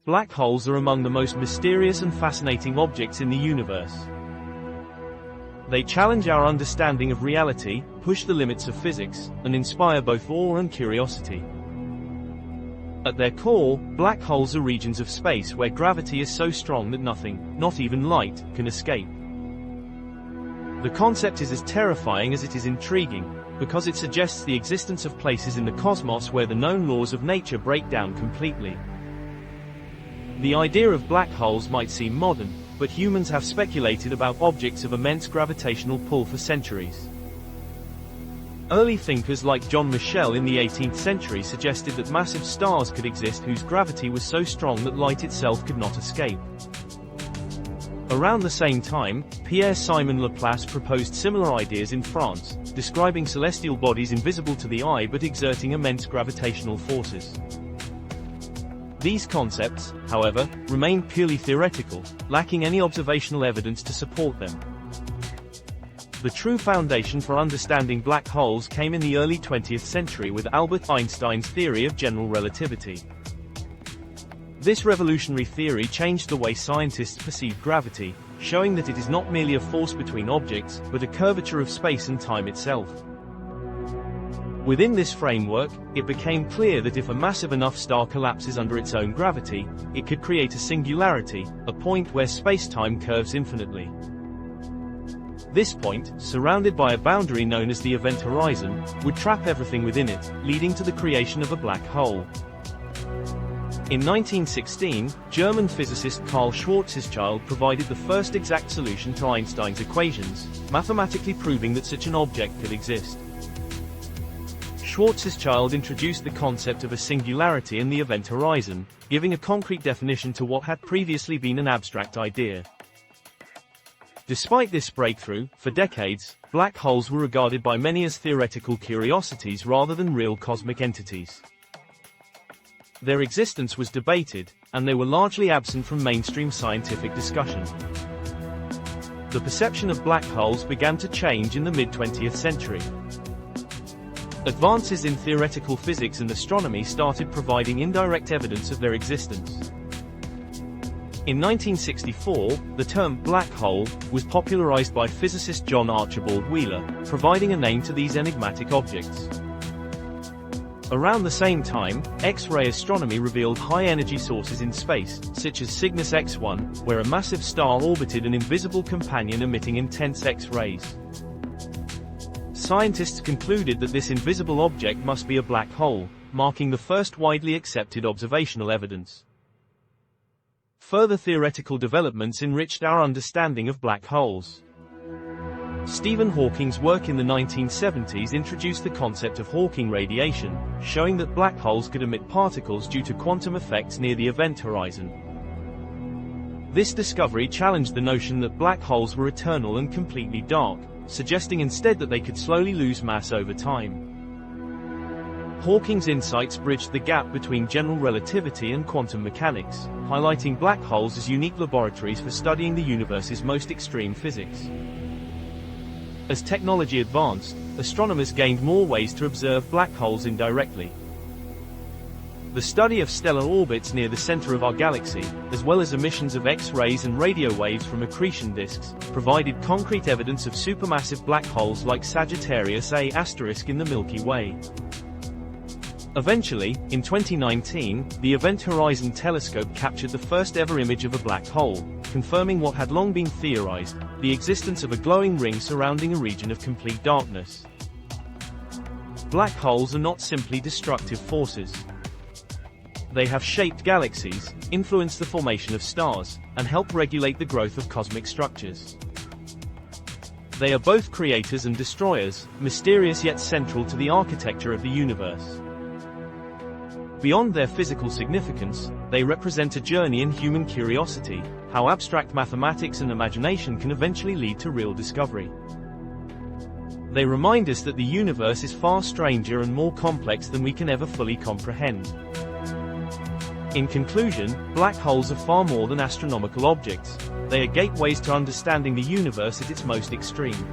Black holes are among the most mysterious and fascinating objects in the universe. They challenge our understanding of reality, push the limits of physics, and inspire both awe and curiosity. At their core, black holes are regions of space where gravity is so strong that nothing, not even light, can escape. The concept is as terrifying as it is intriguing, because it suggests the existence of places in the cosmos where the known laws of nature break down completely. The idea of black holes might seem modern, but humans have speculated about objects of immense gravitational pull for centuries. Early thinkers like John Michell in the 18th century suggested that massive stars could exist whose gravity was so strong that light itself could not escape. Around the same time, Pierre-Simon Laplace proposed similar ideas in France, describing celestial bodies invisible to the eye but exerting immense gravitational forces. These concepts, however, remain purely theoretical, lacking any observational evidence to support them. The true foundation for understanding black holes came in the early 20th century with Albert Einstein's theory of general relativity. This revolutionary theory changed the way scientists perceive gravity, showing that it is not merely a force between objects, but a curvature of space and time itself. Within this framework, it became clear that if a massive enough star collapses under its own gravity, it could create a singularity, a point where space-time curves infinitely. This point, surrounded by a boundary known as the event horizon, would trap everything within it, leading to the creation of a black hole. In 1916, German physicist Karl Schwarzschild provided the first exact solution to Einstein's equations, mathematically proving that such an object could exist. Schwarzschild introduced the concept of a singularity in the event horizon, giving a concrete definition to what had previously been an abstract idea. Despite this breakthrough, for decades, black holes were regarded by many as theoretical curiosities rather than real cosmic entities. Their existence was debated, and they were largely absent from mainstream scientific discussion. The perception of black holes began to change in the mid-20th century. Advances in theoretical physics and astronomy started providing indirect evidence of their existence. In 1964, the term black hole was popularized by physicist John Archibald Wheeler, providing a name to these enigmatic objects. Around the same time, X-ray astronomy revealed high-energy sources in space, such as Cygnus X1, where a massive star orbited an invisible companion emitting intense X-rays. Scientists concluded that this invisible object must be a black hole, marking the first widely accepted observational evidence. Further theoretical developments enriched our understanding of black holes. Stephen Hawking's work in the 1970s introduced the concept of Hawking radiation, showing that black holes could emit particles due to quantum effects near the event horizon. This discovery challenged the notion that black holes were eternal and completely dark, suggesting instead that they could slowly lose mass over time. Hawking's insights bridged the gap between general relativity and quantum mechanics, highlighting black holes as unique laboratories for studying the universe's most extreme physics. As technology advanced, astronomers gained more ways to observe black holes indirectly. The study of stellar orbits near the center of our galaxy, as well as emissions of X-rays and radio waves from accretion disks, provided concrete evidence of supermassive black holes like Sagittarius A** in the Milky Way. Eventually, in 2019, the Event Horizon Telescope captured the first ever image of a black hole, confirming what had long been theorized, the existence of a glowing ring surrounding a region of complete darkness. Black holes are not simply destructive forces. They have shaped galaxies, influenced the formation of stars, and help regulate the growth of cosmic structures. They are both creators and destroyers, mysterious yet central to the architecture of the universe. Beyond their physical significance, they represent a journey in human curiosity, how abstract mathematics and imagination can eventually lead to real discovery. They remind us that the universe is far stranger and more complex than we can ever fully comprehend. In conclusion, black holes are far more than astronomical objects. They are gateways to understanding the universe at its most extreme.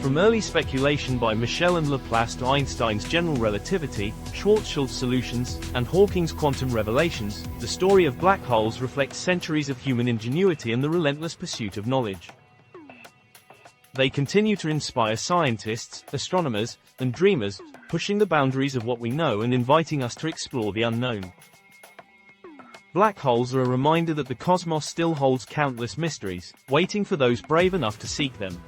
From early speculation by Michel and Laplace to Einstein's general relativity, Schwarzschild's solutions, and Hawking's quantum revelations, the story of black holes reflects centuries of human ingenuity and the relentless pursuit of knowledge. They continue to inspire scientists, astronomers, and dreamers, pushing the boundaries of what we know and inviting us to explore the unknown. Black holes are a reminder that the cosmos still holds countless mysteries, waiting for those brave enough to seek them.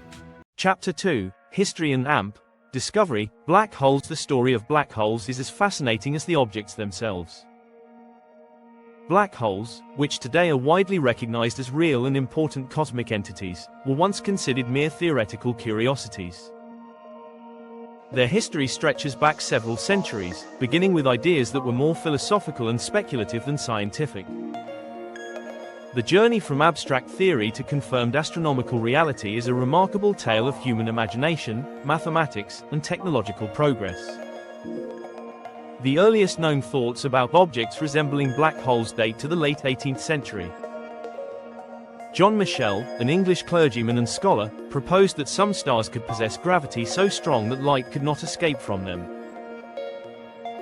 Chapter 2, History and AMP, Discovery, Black Holes. The story of black holes is as fascinating as the objects themselves. Black holes, which today are widely recognized as real and important cosmic entities, were once considered mere theoretical curiosities. Their history stretches back several centuries, beginning with ideas that were more philosophical and speculative than scientific. The journey from abstract theory to confirmed astronomical reality is a remarkable tale of human imagination, mathematics, and technological progress. The earliest known thoughts about objects resembling black holes date to the late 18th century. John Michel, an English clergyman and scholar, proposed that some stars could possess gravity so strong that light could not escape from them.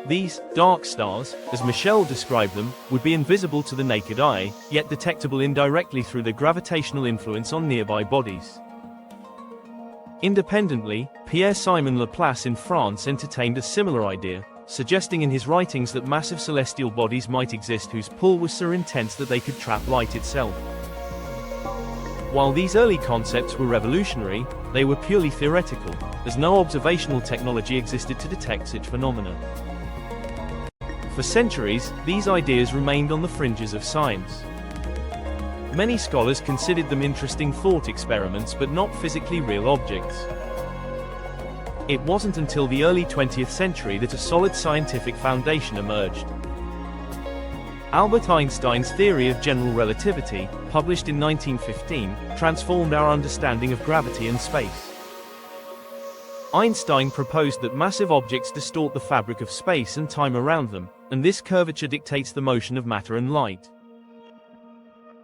These dark stars, as Michel described them, would be invisible to the naked eye, yet detectable indirectly through their gravitational influence on nearby bodies. Independently, Pierre-Simon Laplace in France entertained a similar idea, suggesting in his writings that massive celestial bodies might exist whose pull was so intense that they could trap light itself. While these early concepts were revolutionary, they were purely theoretical, as no observational technology existed to detect such phenomena. For centuries, these ideas remained on the fringes of science. Many scholars considered them interesting thought experiments but not physically real objects. It wasn't until the early 20th century that a solid scientific foundation emerged. Albert Einstein's theory of general relativity, published in 1915, transformed our understanding of gravity and space. Einstein proposed that massive objects distort the fabric of space and time around them, and this curvature dictates the motion of matter and light.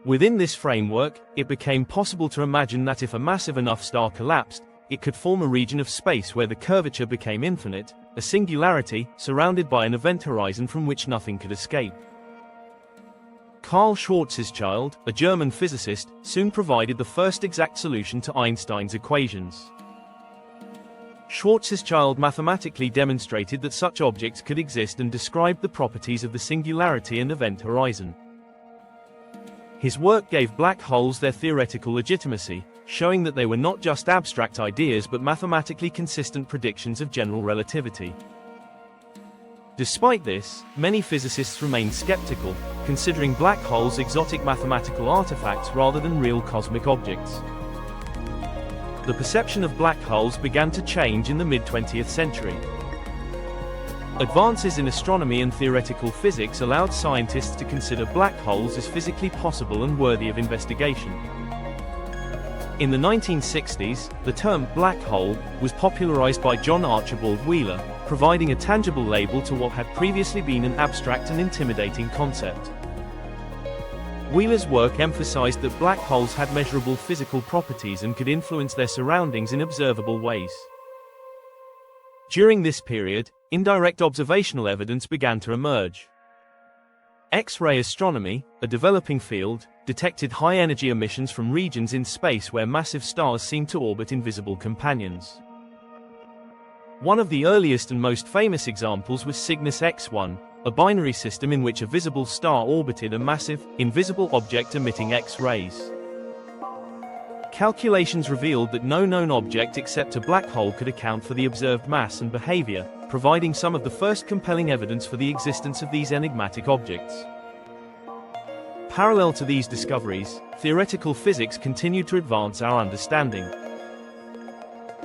Within this framework, it became possible to imagine that if a massive enough star collapsed, it could form a region of space where the curvature became infinite, a singularity, surrounded by an event horizon from which nothing could escape. Karl Schwarzschild, a German physicist, soon provided the first exact solution to Einstein's equations. Schwarzschild mathematically demonstrated that such objects could exist and described the properties of the singularity and event horizon. His work gave black holes their theoretical legitimacy, showing that they were not just abstract ideas but mathematically consistent predictions of general relativity. Despite this, many physicists remain skeptical, considering black holes exotic mathematical artifacts rather than real cosmic objects. The perception of black holes began to change in the mid-20th century. Advances in astronomy and theoretical physics allowed scientists to consider black holes as physically possible and worthy of investigation. In the 1960s, the term black hole was popularized by John Archibald Wheeler, providing a tangible label to what had previously been an abstract and intimidating concept. Wheeler's work emphasized that black holes had measurable physical properties and could influence their surroundings in observable ways. During this period, indirect observational evidence began to emerge. X-ray astronomy, a developing field, detected high-energy emissions from regions in space where massive stars seemed to orbit invisible companions. One of the earliest and most famous examples was Cygnus X1, a binary system in which a visible star orbited a massive, invisible object emitting X-rays. Calculations revealed that no known object except a black hole could account for the observed mass and behavior, providing some of the first compelling evidence for the existence of these enigmatic objects. Parallel to these discoveries, theoretical physics continued to advance our understanding.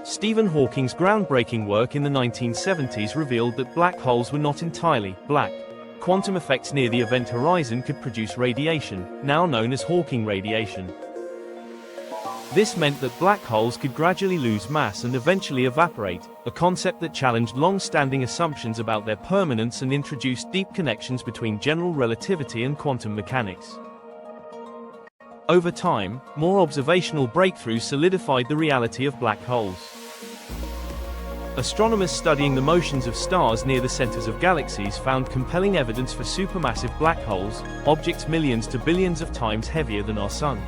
Stephen Hawking's groundbreaking work in the 1970s revealed that black holes were not entirely black. Quantum effects near the event horizon could produce radiation, now known as Hawking radiation. This meant that black holes could gradually lose mass and eventually evaporate, a concept that challenged long-standing assumptions about their permanence and introduced deep connections between general relativity and quantum mechanics. Over time, more observational breakthroughs solidified the reality of black holes. Astronomers studying the motions of stars near the centers of galaxies found compelling evidence for supermassive black holes, objects millions to billions of times heavier than our Sun.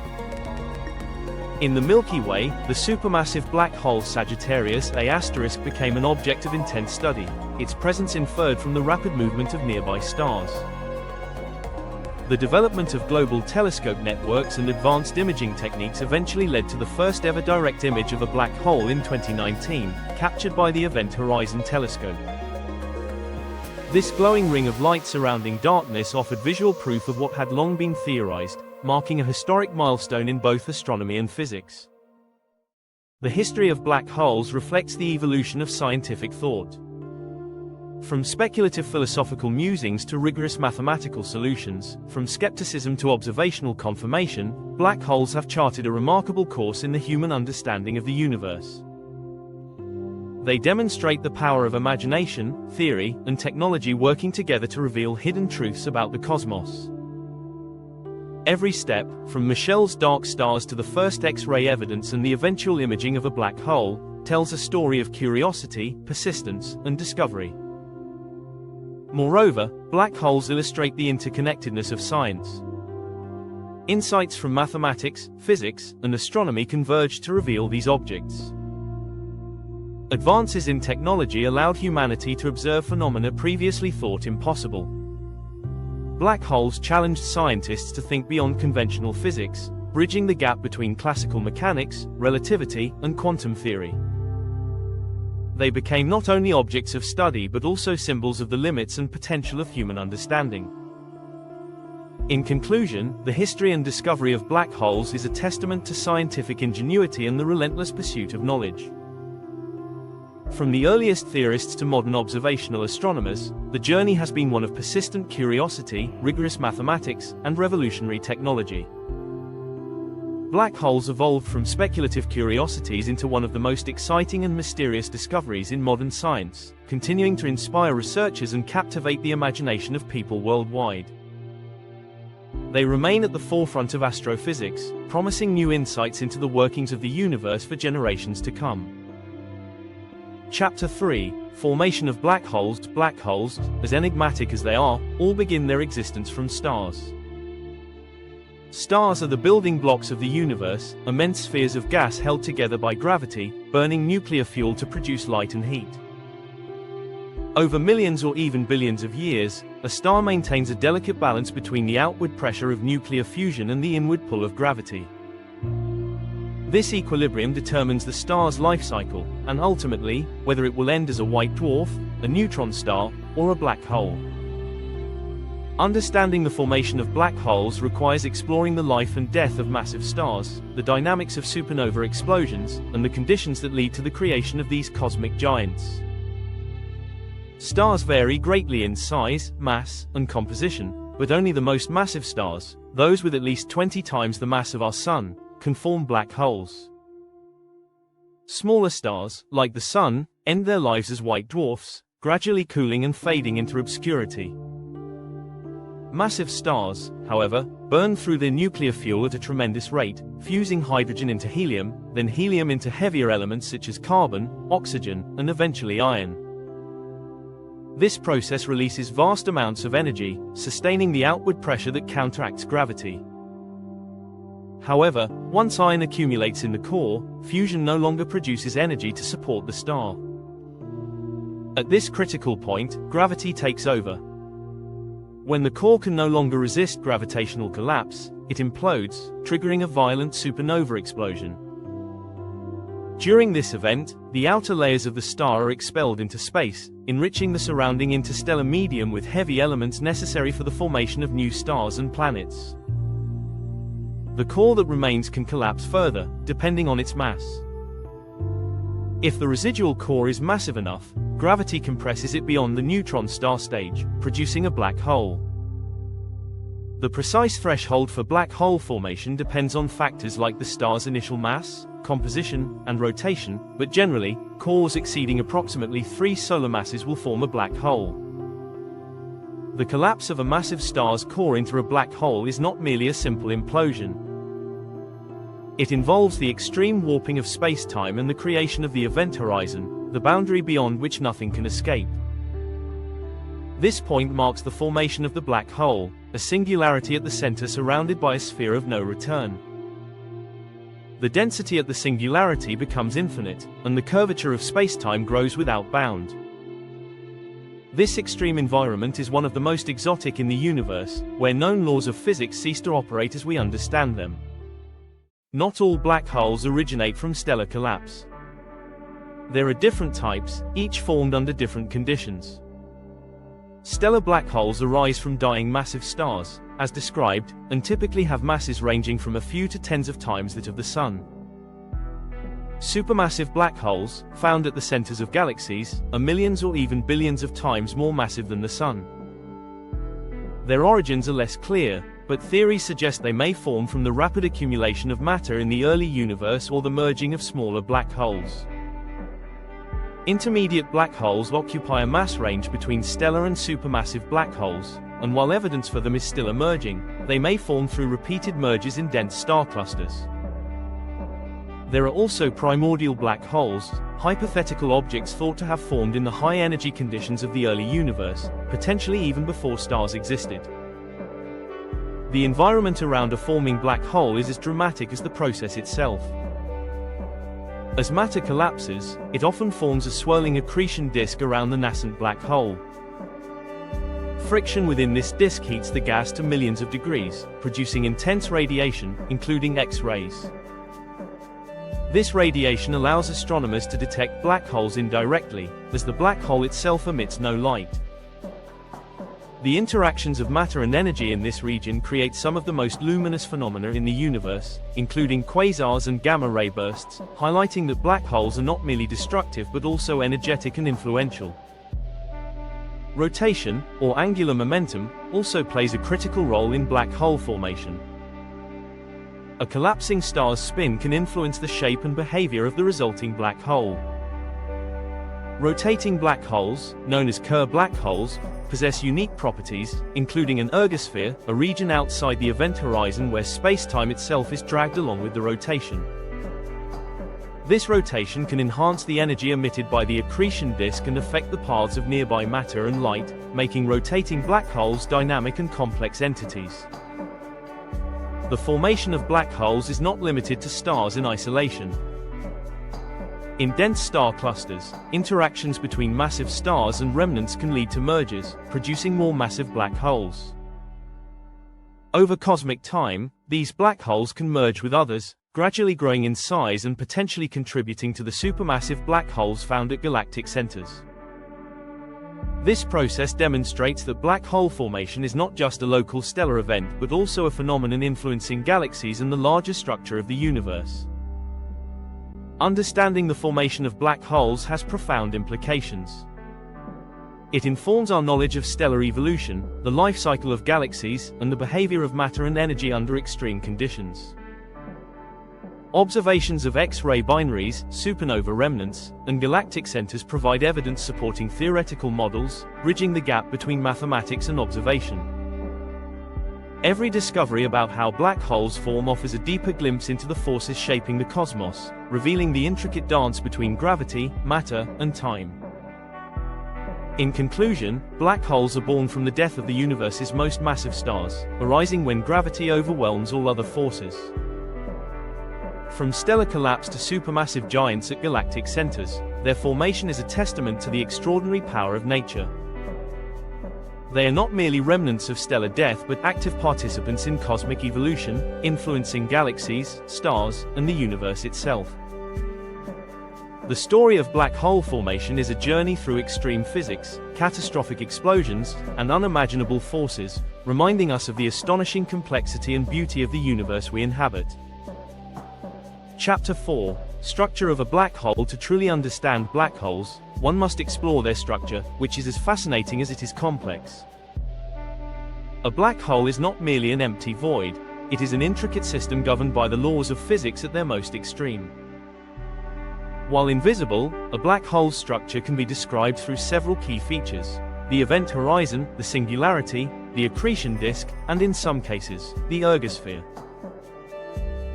In the Milky Way, the supermassive black hole Sagittarius A** became an object of intense study, its presence inferred from the rapid movement of nearby stars. The development of global telescope networks and advanced imaging techniques eventually led to the first ever direct image of a black hole in 2019, captured by the Event Horizon telescope. This glowing ring of light surrounding darkness offered visual proof of what had long been theorized, marking a historic milestone in both astronomy and physics. The history of black holes reflects the evolution of scientific thought. From speculative philosophical musings to rigorous mathematical solutions, from skepticism to observational confirmation, black holes have charted a remarkable course in the human understanding of the universe. They demonstrate the power of imagination, theory, and technology working together to reveal hidden truths about the cosmos. Every step, from Michel's dark stars to the first X-ray evidence and the eventual imaging of a black hole, tells a story of curiosity, persistence, and discovery. Moreover, black holes illustrate the interconnectedness of science. Insights from mathematics, physics, and astronomy converge to reveal these objects. Advances in technology allowed humanity to observe phenomena previously thought impossible. Black holes challenged scientists to think beyond conventional physics, bridging the gap between classical mechanics, relativity, and quantum theory. They became not only objects of study but also symbols of the limits and potential of human understanding. In conclusion, the history and discovery of black holes is a testament to scientific ingenuity and the relentless pursuit of knowledge. From the earliest theorists to modern observational astronomers, the journey has been one of persistent curiosity, rigorous mathematics, and revolutionary technology. Black holes evolved from speculative curiosities into one of the most exciting and mysterious discoveries in modern science, continuing to inspire researchers and captivate the imagination of people worldwide. They remain at the forefront of astrophysics, promising new insights into the workings of the universe for generations to come. Chapter 3: Formation of black holes. Black holes, as enigmatic as they are, all begin their existence from stars. Stars are the building blocks of the universe, immense spheres of gas held together by gravity, burning nuclear fuel to produce light and heat. Over millions or even billions of years, a star maintains a delicate balance between the outward pressure of nuclear fusion and the inward pull of gravity. This equilibrium determines the star's life cycle, and ultimately, whether it will end as a white dwarf, a neutron star, or a black hole. Understanding the formation of black holes requires exploring the life and death of massive stars, the dynamics of supernova explosions, and the conditions that lead to the creation of these cosmic giants. Stars vary greatly in size, mass, and composition, but only the most massive stars, those with at least 20 times the mass of our Sun, can form black holes. Smaller stars, like the Sun, end their lives as white dwarfs, gradually cooling and fading into obscurity. Massive stars, however, burn through their nuclear fuel at a tremendous rate, fusing hydrogen into helium, then helium into heavier elements such as carbon, oxygen, and eventually iron. This process releases vast amounts of energy, sustaining the outward pressure that counteracts gravity. However, once iron accumulates in the core, fusion no longer produces energy to support the star. At this critical point, gravity takes over. When the core can no longer resist gravitational collapse, it implodes, triggering a violent supernova explosion. During this event, the outer layers of the star are expelled into space, enriching the surrounding interstellar medium with heavy elements necessary for the formation of new stars and planets. The core that remains can collapse further, depending on its mass. If the residual core is massive enough, gravity compresses it beyond the neutron star stage, producing a black hole. The precise threshold for black hole formation depends on factors like the star's initial mass, composition, and rotation, but generally, cores exceeding approximately 3 solar masses will form a black hole. The collapse of a massive star's core into a black hole is not merely a simple implosion. It involves the extreme warping of space-time and the creation of the event horizon, the boundary beyond which nothing can escape. This point marks the formation of the black hole, a singularity at the center surrounded by a sphere of no return. The density at the singularity becomes infinite, and the curvature of space-time grows without bound. This extreme environment is one of the most exotic in the universe, where known laws of physics cease to operate as we understand them. Not all black holes originate from stellar collapse. There are different types, each formed under different conditions. Stellar black holes arise from dying massive stars, as described, and typically have masses ranging from a few to tens of times that of the Sun. Supermassive black holes, found at the centers of galaxies, are millions or even billions of times more massive than the Sun. Their origins are less clear, but theories suggest they may form from the rapid accumulation of matter in the early universe or the merging of smaller black holes. Intermediate black holes occupy a mass range between stellar and supermassive black holes, and while evidence for them is still emerging, they may form through repeated mergers in dense star clusters. There are also primordial black holes, hypothetical objects thought to have formed in the high-energy conditions of the early universe, potentially even before stars existed. The environment around a forming black hole is as dramatic as the process itself. As matter collapses, it often forms a swirling accretion disk around the nascent black hole. Friction within this disk heats the gas to millions of degrees, producing intense radiation, including X-rays. This radiation allows astronomers to detect black holes indirectly, as the black hole itself emits no light. The interactions of matter and energy in this region create some of the most luminous phenomena in the universe, including quasars and gamma-ray bursts, highlighting that black holes are not merely destructive but also energetic and influential. Rotation, or angular momentum, also plays a critical role in black hole formation. A collapsing star's spin can influence the shape and behavior of the resulting black hole. Rotating black holes, known as Kerr black holes, possess unique properties, including an ergosphere, a region outside the event horizon where space-time itself is dragged along with the rotation. This rotation can enhance the energy emitted by the accretion disk and affect the paths of nearby matter and light, making rotating black holes dynamic and complex entities. The formation of black holes is not limited to stars in isolation. In dense star clusters, interactions between massive stars and remnants can lead to mergers, producing more massive black holes. Over cosmic time, these black holes can merge with others, gradually growing in size and potentially contributing to the supermassive black holes found at galactic centers. This process demonstrates that black hole formation is not just a local stellar event but also a phenomenon influencing galaxies and the larger structure of the universe. Understanding the formation of black holes has profound implications. It informs our knowledge of stellar evolution, the life cycle of galaxies, and the behavior of matter and energy under extreme conditions. Observations of X-ray binaries, supernova remnants, and galactic centers provide evidence supporting theoretical models, bridging the gap between mathematics and observation. Every discovery about how black holes form offers a deeper glimpse into the forces shaping the cosmos, revealing the intricate dance between gravity, matter, and time. In conclusion, black holes are born from the death of the universe's most massive stars, arising when gravity overwhelms all other forces. From stellar collapse to supermassive giants at galactic centers, their formation is a testament to the extraordinary power of nature. They are not merely remnants of stellar death but active participants in cosmic evolution, influencing galaxies, stars, and the universe itself. The story of black hole formation is a journey through extreme physics, catastrophic explosions, and unimaginable forces, reminding us of the astonishing complexity and beauty of the universe we inhabit. Chapter 4: Structure of a black hole. To truly understand black holes, one must explore their structure, which is as fascinating as it is complex. A black hole is not merely an empty void, it is an intricate system governed by the laws of physics at their most extreme. While invisible, a black hole's structure can be described through several key features: the event horizon, the singularity, the accretion disk, and in some cases, the ergosphere.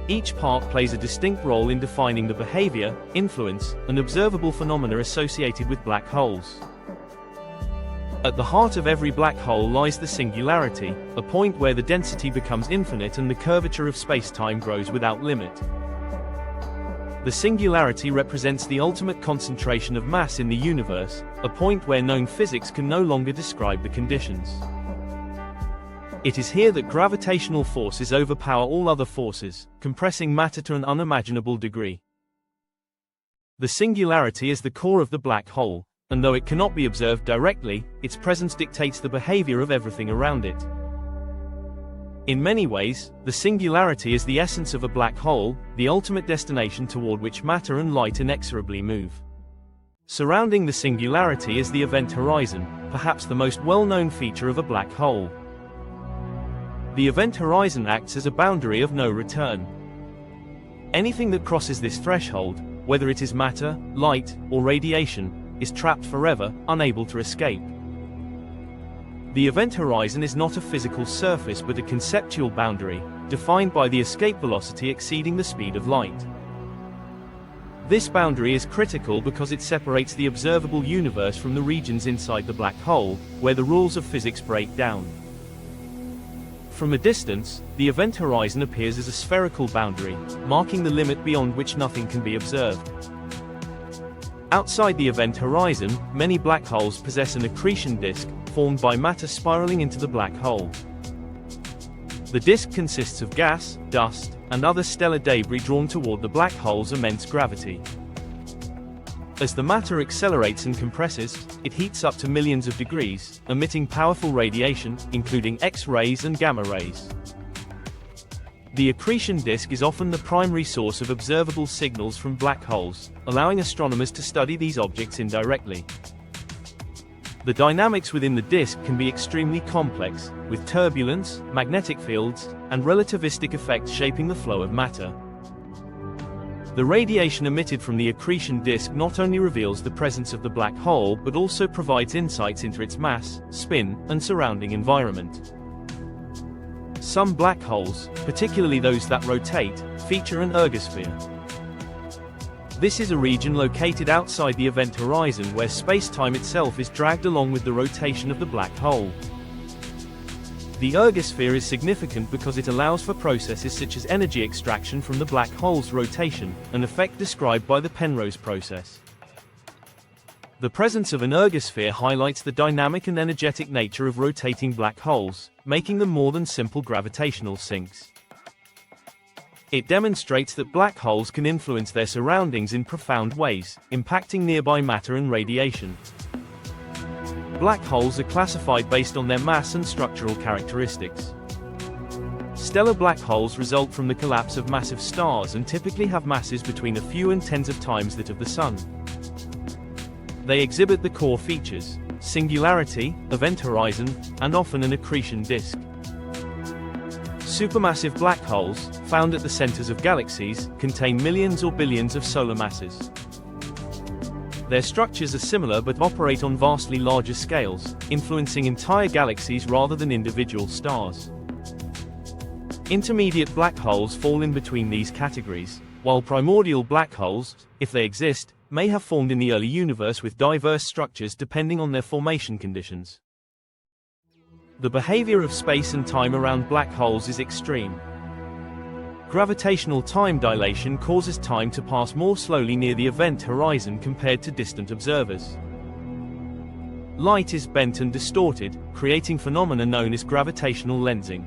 Each part plays a distinct role in defining the behavior, influence, and observable phenomena associated with black holes. At the heart of every black hole lies the singularity, a point where the density becomes infinite and the curvature of space-time grows without limit. The singularity represents the ultimate concentration of mass in the universe, a point where known physics can no longer describe the conditions. It is here that gravitational forces overpower all other forces, compressing matter to an unimaginable degree. The singularity is the core of the black hole, and though it cannot be observed directly, its presence dictates the behavior of everything around it. In many ways, the singularity is the essence of a black hole, the ultimate destination toward which matter and light inexorably move. Surrounding the singularity is the event horizon, perhaps the most well-known feature of a black hole. The event horizon acts as a boundary of no return. Anything that crosses this threshold, whether it is matter, light, or radiation, is trapped forever, unable to escape. The event horizon is not a physical surface but a conceptual boundary, defined by the escape velocity exceeding the speed of light. This boundary is critical because it separates the observable universe from the regions inside the black hole, where the rules of physics break down. From a distance, the event horizon appears as a spherical boundary, marking the limit beyond which nothing can be observed. Outside the event horizon, many black holes possess an accretion disk, formed by matter spiraling into the black hole. The disk consists of gas, dust, and other stellar debris drawn toward the black hole's immense gravity. As the matter accelerates and compresses, it heats up to millions of degrees, emitting powerful radiation, including X-rays and gamma rays. The accretion disk is often the primary source of observable signals from black holes, allowing astronomers to study these objects indirectly. The dynamics within the disk can be extremely complex, with turbulence, magnetic fields, and relativistic effects shaping the flow of matter. The radiation emitted from the accretion disk not only reveals the presence of the black hole but also provides insights into its mass, spin, and surrounding environment. Some black holes, particularly those that rotate, feature an ergosphere. This is a region located outside the event horizon where space-time itself is dragged along with the rotation of the black hole. The ergosphere is significant because it allows for processes such as energy extraction from the black hole's rotation, an effect described by the Penrose process. The presence of an ergosphere highlights the dynamic and energetic nature of rotating black holes, making them more than simple gravitational sinks. It demonstrates that black holes can influence their surroundings in profound ways, impacting nearby matter and radiation. Black holes are classified based on their mass and structural characteristics. Stellar black holes result from the collapse of massive stars and typically have masses between a few and tens of times that of the Sun. They exhibit the core features: singularity, event horizon, and often an accretion disk. Supermassive black holes, found at the centers of galaxies, contain millions or billions of solar masses. Their structures are similar but operate on vastly larger scales, influencing entire galaxies rather than individual stars. Intermediate black holes fall in between these categories, while primordial black holes, if they exist, may have formed in the early universe with diverse structures depending on their formation conditions. The behavior of space and time around black holes is extreme. Gravitational time dilation causes time to pass more slowly near the event horizon compared to distant observers. Light is bent and distorted, creating phenomena known as gravitational lensing.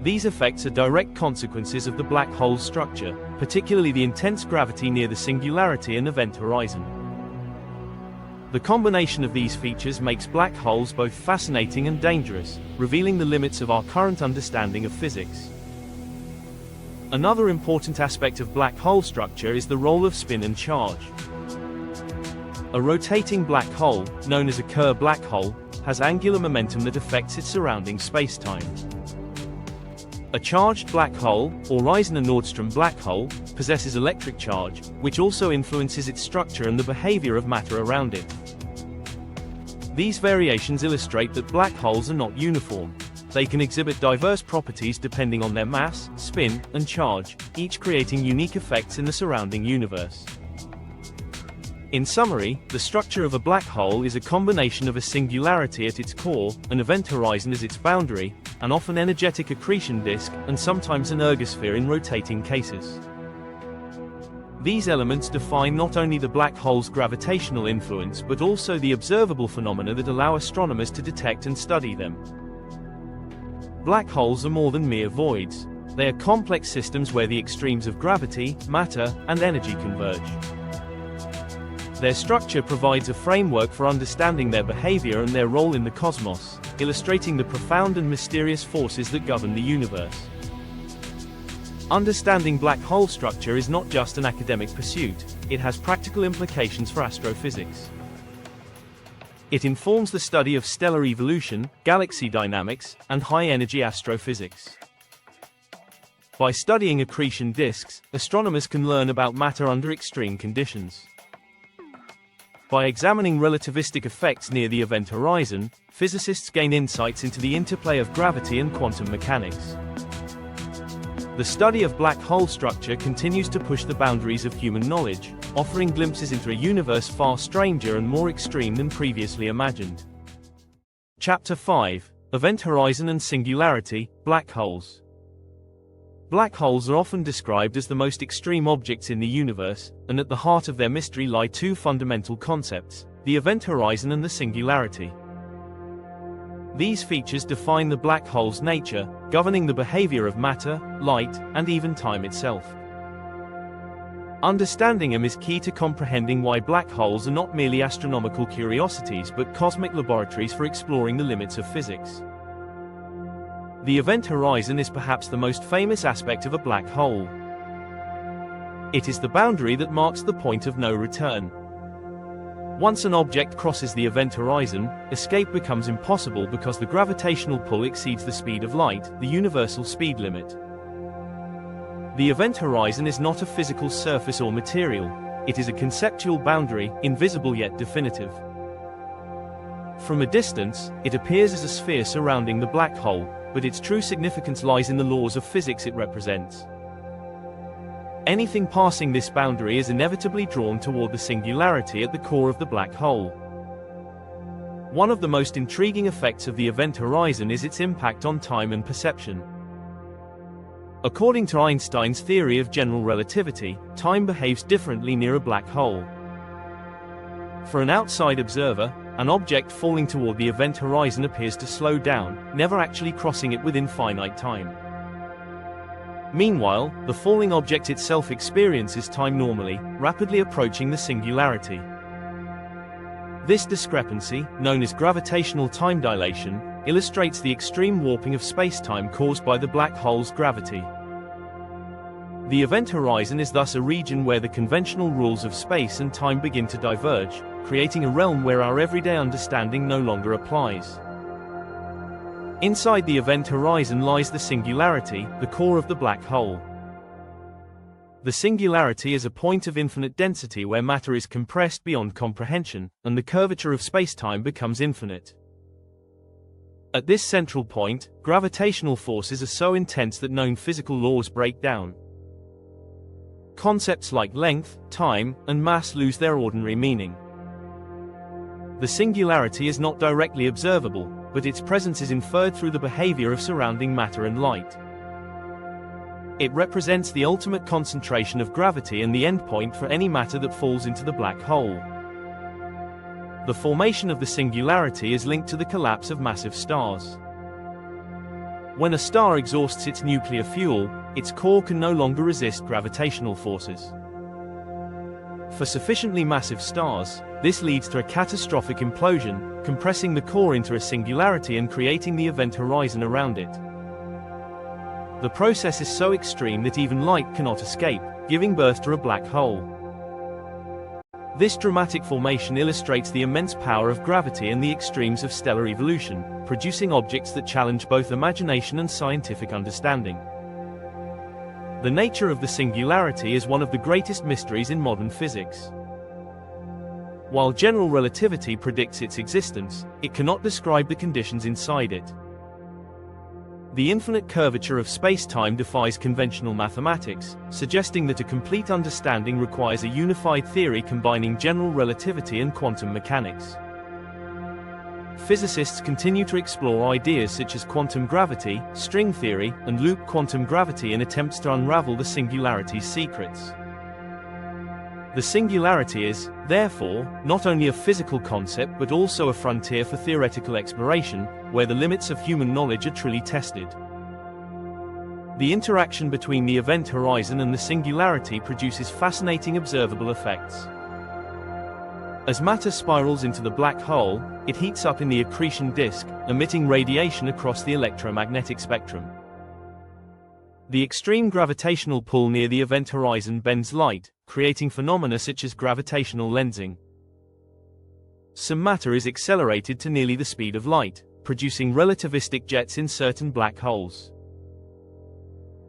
These effects are direct consequences of the black hole's structure, particularly the intense gravity near the singularity and event horizon. The combination of these features makes black holes both fascinating and dangerous, revealing the limits of our current understanding of physics. Another important aspect of black hole structure is the role of spin and charge. A rotating black hole, known as a Kerr black hole, has angular momentum that affects its surrounding spacetime. A charged black hole, or Reisner-Nordstrom black hole, possesses electric charge, which also influences its structure and the behavior of matter around it. These variations illustrate that black holes are not uniform. They can exhibit diverse properties depending on their mass, spin, and charge, each creating unique effects in the surrounding universe. In summary, the structure of a black hole is a combination of a singularity at its core, an event horizon as its boundary, an often energetic accretion disk, and sometimes an ergosphere in rotating cases. These elements define not only the black hole's gravitational influence but also the observable phenomena that allow astronomers to detect and study them. Black holes are more than mere voids. They are complex systems where the extremes of gravity, matter, and energy converge. Their structure provides a framework for understanding their behavior and their role in the cosmos, illustrating the profound and mysterious forces that govern the universe. Understanding black hole structure is not just an academic pursuit, it has practical implications for astrophysics. It informs the study of stellar evolution, galaxy dynamics, and high-energy astrophysics. By studying accretion disks, astronomers can learn about matter under extreme conditions. By examining relativistic effects near the event horizon, physicists gain insights into the interplay of gravity and quantum mechanics. The study of black hole structure continues to push the boundaries of human knowledge, offering glimpses into a universe far stranger and more extreme than previously imagined. Chapter 5: Event Horizon and Singularity, Black Holes. Black holes are often described as the most extreme objects in the universe, and at the heart of their mystery lie two fundamental concepts: the event horizon and the singularity. These features define the black hole's nature, governing the behavior of matter, light, and even time itself. Understanding them is key to comprehending why black holes are not merely astronomical curiosities but cosmic laboratories for exploring the limits of physics. The event horizon is perhaps the most famous aspect of a black hole. It is the boundary that marks the point of no return. Once an object crosses the event horizon, escape becomes impossible because the gravitational pull exceeds the speed of light, the universal speed limit. The event horizon is not a physical surface or material, it is a conceptual boundary, invisible yet definitive. From a distance, it appears as a sphere surrounding the black hole, but its true significance lies in the laws of physics it represents. Anything passing this boundary is inevitably drawn toward the singularity at the core of the black hole. One of the most intriguing effects of the event horizon is its impact on time and perception. According to Einstein's theory of general relativity, time behaves differently near a black hole. For an outside observer, an object falling toward the event horizon appears to slow down, never actually crossing it within finite time. Meanwhile, the falling object itself experiences time normally, rapidly approaching the singularity. This discrepancy, known as gravitational time dilation, illustrates the extreme warping of space-time caused by the black hole's gravity. The event horizon is thus a region where the conventional rules of space and time begin to diverge, creating a realm where our everyday understanding no longer applies. Inside the event horizon lies the singularity, the core of the black hole. The singularity is a point of infinite density where matter is compressed beyond comprehension, and the curvature of space-time becomes infinite. At this central point, gravitational forces are so intense that known physical laws break down. Concepts like length, time, and mass lose their ordinary meaning. The singularity is not directly observable, but its presence is inferred through the behavior of surrounding matter and light. It represents the ultimate concentration of gravity and the endpoint for any matter that falls into the black hole. The formation of the singularity is linked to the collapse of massive stars. When a star exhausts its nuclear fuel, its core can no longer resist gravitational forces. For sufficiently massive stars, this leads to a catastrophic implosion, compressing the core into a singularity and creating the event horizon around it. The process is so extreme that even light cannot escape, giving birth to a black hole. This dramatic formation illustrates the immense power of gravity and the extremes of stellar evolution, producing objects that challenge both imagination and scientific understanding. The nature of the singularity is one of the greatest mysteries in modern physics. While general relativity predicts its existence, it cannot describe the conditions inside it. The infinite curvature of space-time defies conventional mathematics, suggesting that a complete understanding requires a unified theory combining general relativity and quantum mechanics. Physicists continue to explore ideas such as quantum gravity, string theory, and loop quantum gravity in attempts to unravel the singularity's secrets. The singularity is, therefore, not only a physical concept but also a frontier for theoretical exploration, where the limits of human knowledge are truly tested. The interaction between the event horizon and the singularity produces fascinating observable effects. As matter spirals into the black hole, it heats up in the accretion disk, emitting radiation across the electromagnetic spectrum. The extreme gravitational pull near the event horizon bends light, creating phenomena such as gravitational lensing. Some matter is accelerated to nearly the speed of light, producing relativistic jets in certain black holes.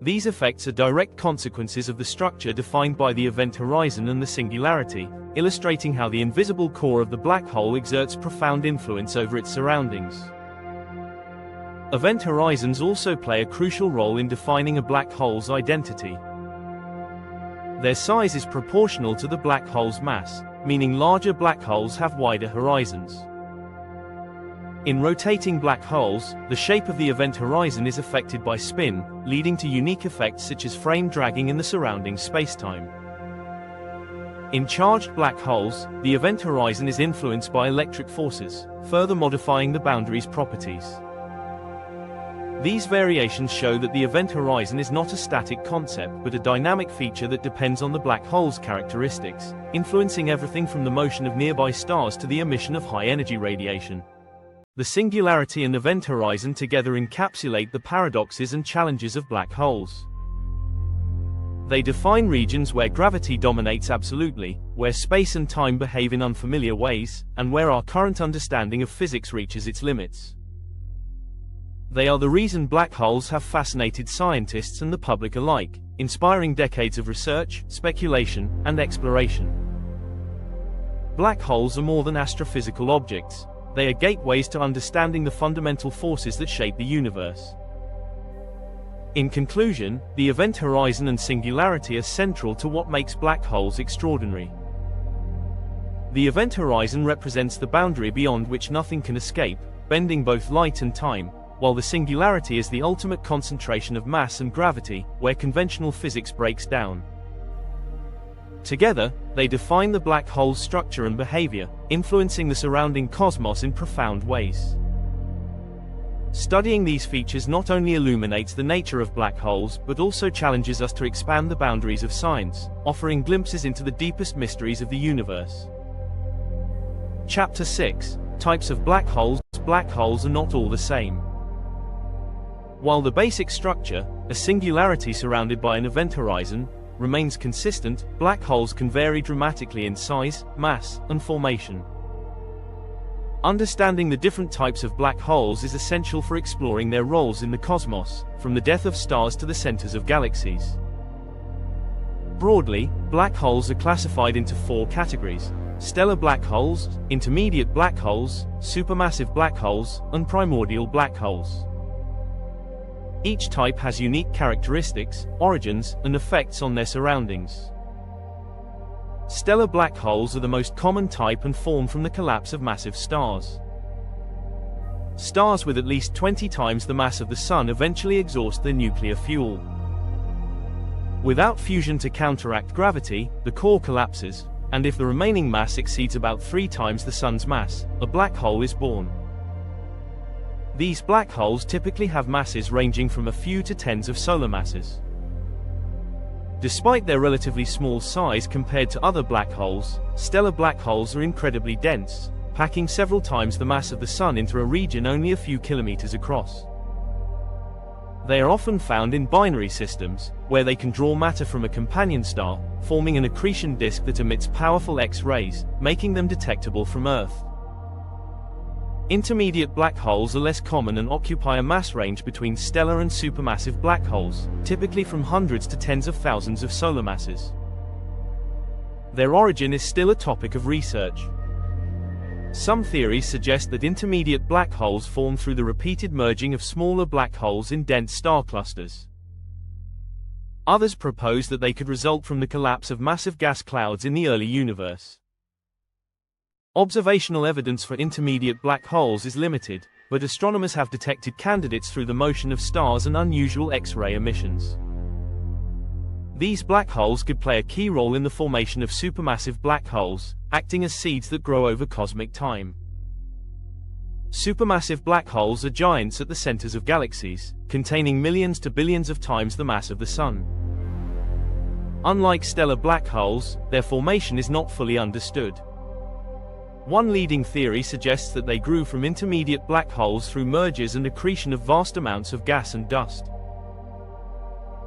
These effects are direct consequences of the structure defined by the event horizon and the singularity, illustrating how the invisible core of the black hole exerts profound influence over its surroundings. Event horizons also play a crucial role in defining a black hole's identity. Their size is proportional to the black hole's mass, meaning larger black holes have wider horizons. In rotating black holes, the shape of the event horizon is affected by spin, leading to unique effects such as frame dragging in the surrounding spacetime. In charged black holes, the event horizon is influenced by electric forces, further modifying the boundary's properties. These variations show that the event horizon is not a static concept but a dynamic feature that depends on the black hole's characteristics, influencing everything from the motion of nearby stars to the emission of high-energy radiation. The singularity and event horizon together encapsulate the paradoxes and challenges of black holes. They define regions where gravity dominates absolutely, where space and time behave in unfamiliar ways, and where our current understanding of physics reaches its limits. They are the reason black holes have fascinated scientists and the public alike, inspiring decades of research, speculation, and exploration. Black holes are more than astrophysical objects. They are gateways to understanding the fundamental forces that shape the universe. In conclusion, the event horizon and singularity are central to what makes black holes extraordinary. The event horizon represents the boundary beyond which nothing can escape, bending both light and time, while the singularity is the ultimate concentration of mass and gravity, where conventional physics breaks down. Together, they define the black hole's structure and behavior, influencing the surrounding cosmos in profound ways. Studying these features not only illuminates the nature of black holes but also challenges us to expand the boundaries of science, offering glimpses into the deepest mysteries of the universe. Chapter 6: Types of black holes. Black holes are not all the same. While the basic structure, a singularity surrounded by an event horizon, remains consistent, black holes can vary dramatically in size, mass, and formation. Understanding the different types of black holes is essential for exploring their roles in the cosmos, from the death of stars to the centers of galaxies. Broadly, black holes are classified into 4 categories: stellar black holes, intermediate black holes, supermassive black holes, and primordial black holes. Each type has unique characteristics, origins, and effects on their surroundings. Stellar black holes are the most common type and form from the collapse of massive stars. Stars with at least 20 times the mass of the Sun eventually exhaust their nuclear fuel. Without fusion to counteract gravity, the core collapses, and if the remaining mass exceeds about 3 times the Sun's mass, a black hole is born. These black holes typically have masses ranging from a few to tens of solar masses. Despite their relatively small size compared to other black holes, stellar black holes are incredibly dense, packing several times the mass of the Sun into a region only a few kilometers across. They are often found in binary systems, where they can draw matter from a companion star, forming an accretion disk that emits powerful X-rays, making them detectable from Earth. Intermediate black holes are less common and occupy a mass range between stellar and supermassive black holes, typically from hundreds to tens of thousands of solar masses. Their origin is still a topic of research. Some theories suggest that intermediate black holes form through the repeated merging of smaller black holes in dense star clusters. Others propose that they could result from the collapse of massive gas clouds in the early universe. Observational evidence for intermediate black holes is limited, but astronomers have detected candidates through the motion of stars and unusual X-ray emissions. These black holes could play a key role in the formation of supermassive black holes, acting as seeds that grow over cosmic time. Supermassive black holes are giants at the centers of galaxies, containing millions to billions of times the mass of the Sun. Unlike stellar black holes, their formation is not fully understood. One leading theory suggests that they grew from intermediate black holes through mergers and accretion of vast amounts of gas and dust.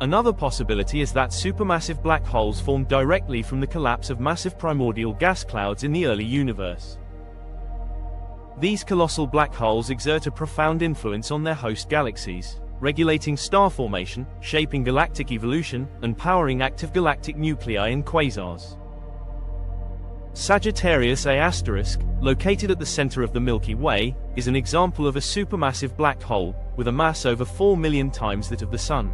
Another possibility is that supermassive black holes formed directly from the collapse of massive primordial gas clouds in the early universe. These colossal black holes exert a profound influence on their host galaxies, regulating star formation, shaping galactic evolution, and powering active galactic nuclei in quasars. Sagittarius A*, located at the center of the Milky Way, is an example of a supermassive black hole, with a mass over 4 million times that of the Sun.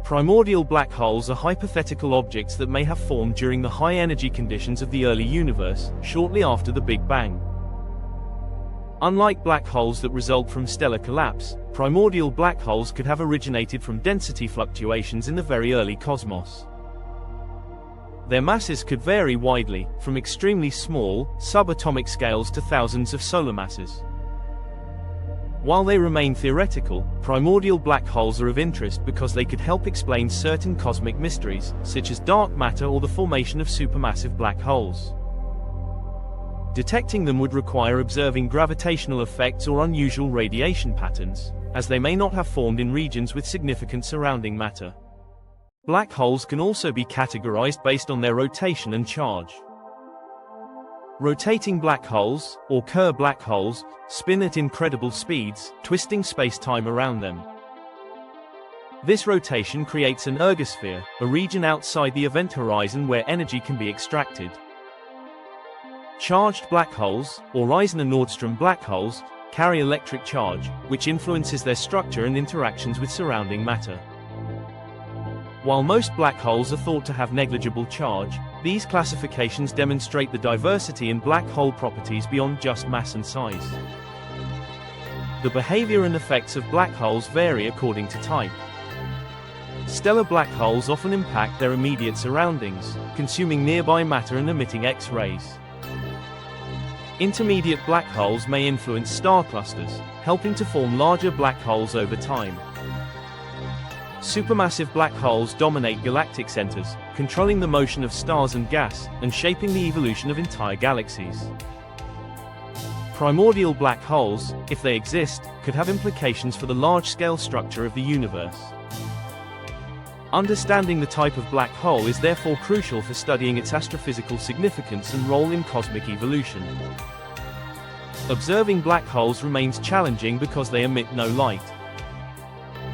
Primordial black holes are hypothetical objects that may have formed during the high-energy conditions of the early universe, shortly after the Big Bang. Unlike black holes that result from stellar collapse, primordial black holes could have originated from density fluctuations in the very early cosmos. Their masses could vary widely, from extremely small, subatomic scales to thousands of solar masses. While they remain theoretical, primordial black holes are of interest because they could help explain certain cosmic mysteries, such as dark matter or the formation of supermassive black holes. Detecting them would require observing gravitational effects or unusual radiation patterns, as they may not have formed in regions with significant surrounding matter. Black holes can also be categorized based on their rotation and charge. Rotating black holes, or Kerr black holes, spin at incredible speeds, twisting space-time around them. This rotation creates an ergosphere, a region outside the event horizon where energy can be extracted. Charged black holes, or Reisner-Nordstrom black holes, carry electric charge, which influences their structure and interactions with surrounding matter. While most black holes are thought to have negligible charge, these classifications demonstrate the diversity in black hole properties beyond just mass and size. The behavior and effects of black holes vary according to type. Stellar black holes often impact their immediate surroundings, consuming nearby matter and emitting X-rays. Intermediate black holes may influence star clusters, helping to form larger black holes over time. Supermassive black holes dominate galactic centers, controlling the motion of stars and gas, and shaping the evolution of entire galaxies. Primordial black holes, if they exist, could have implications for the large-scale structure of the universe. Understanding the type of black hole is therefore crucial for studying its astrophysical significance and role in cosmic evolution. Observing black holes remains challenging because they emit no light.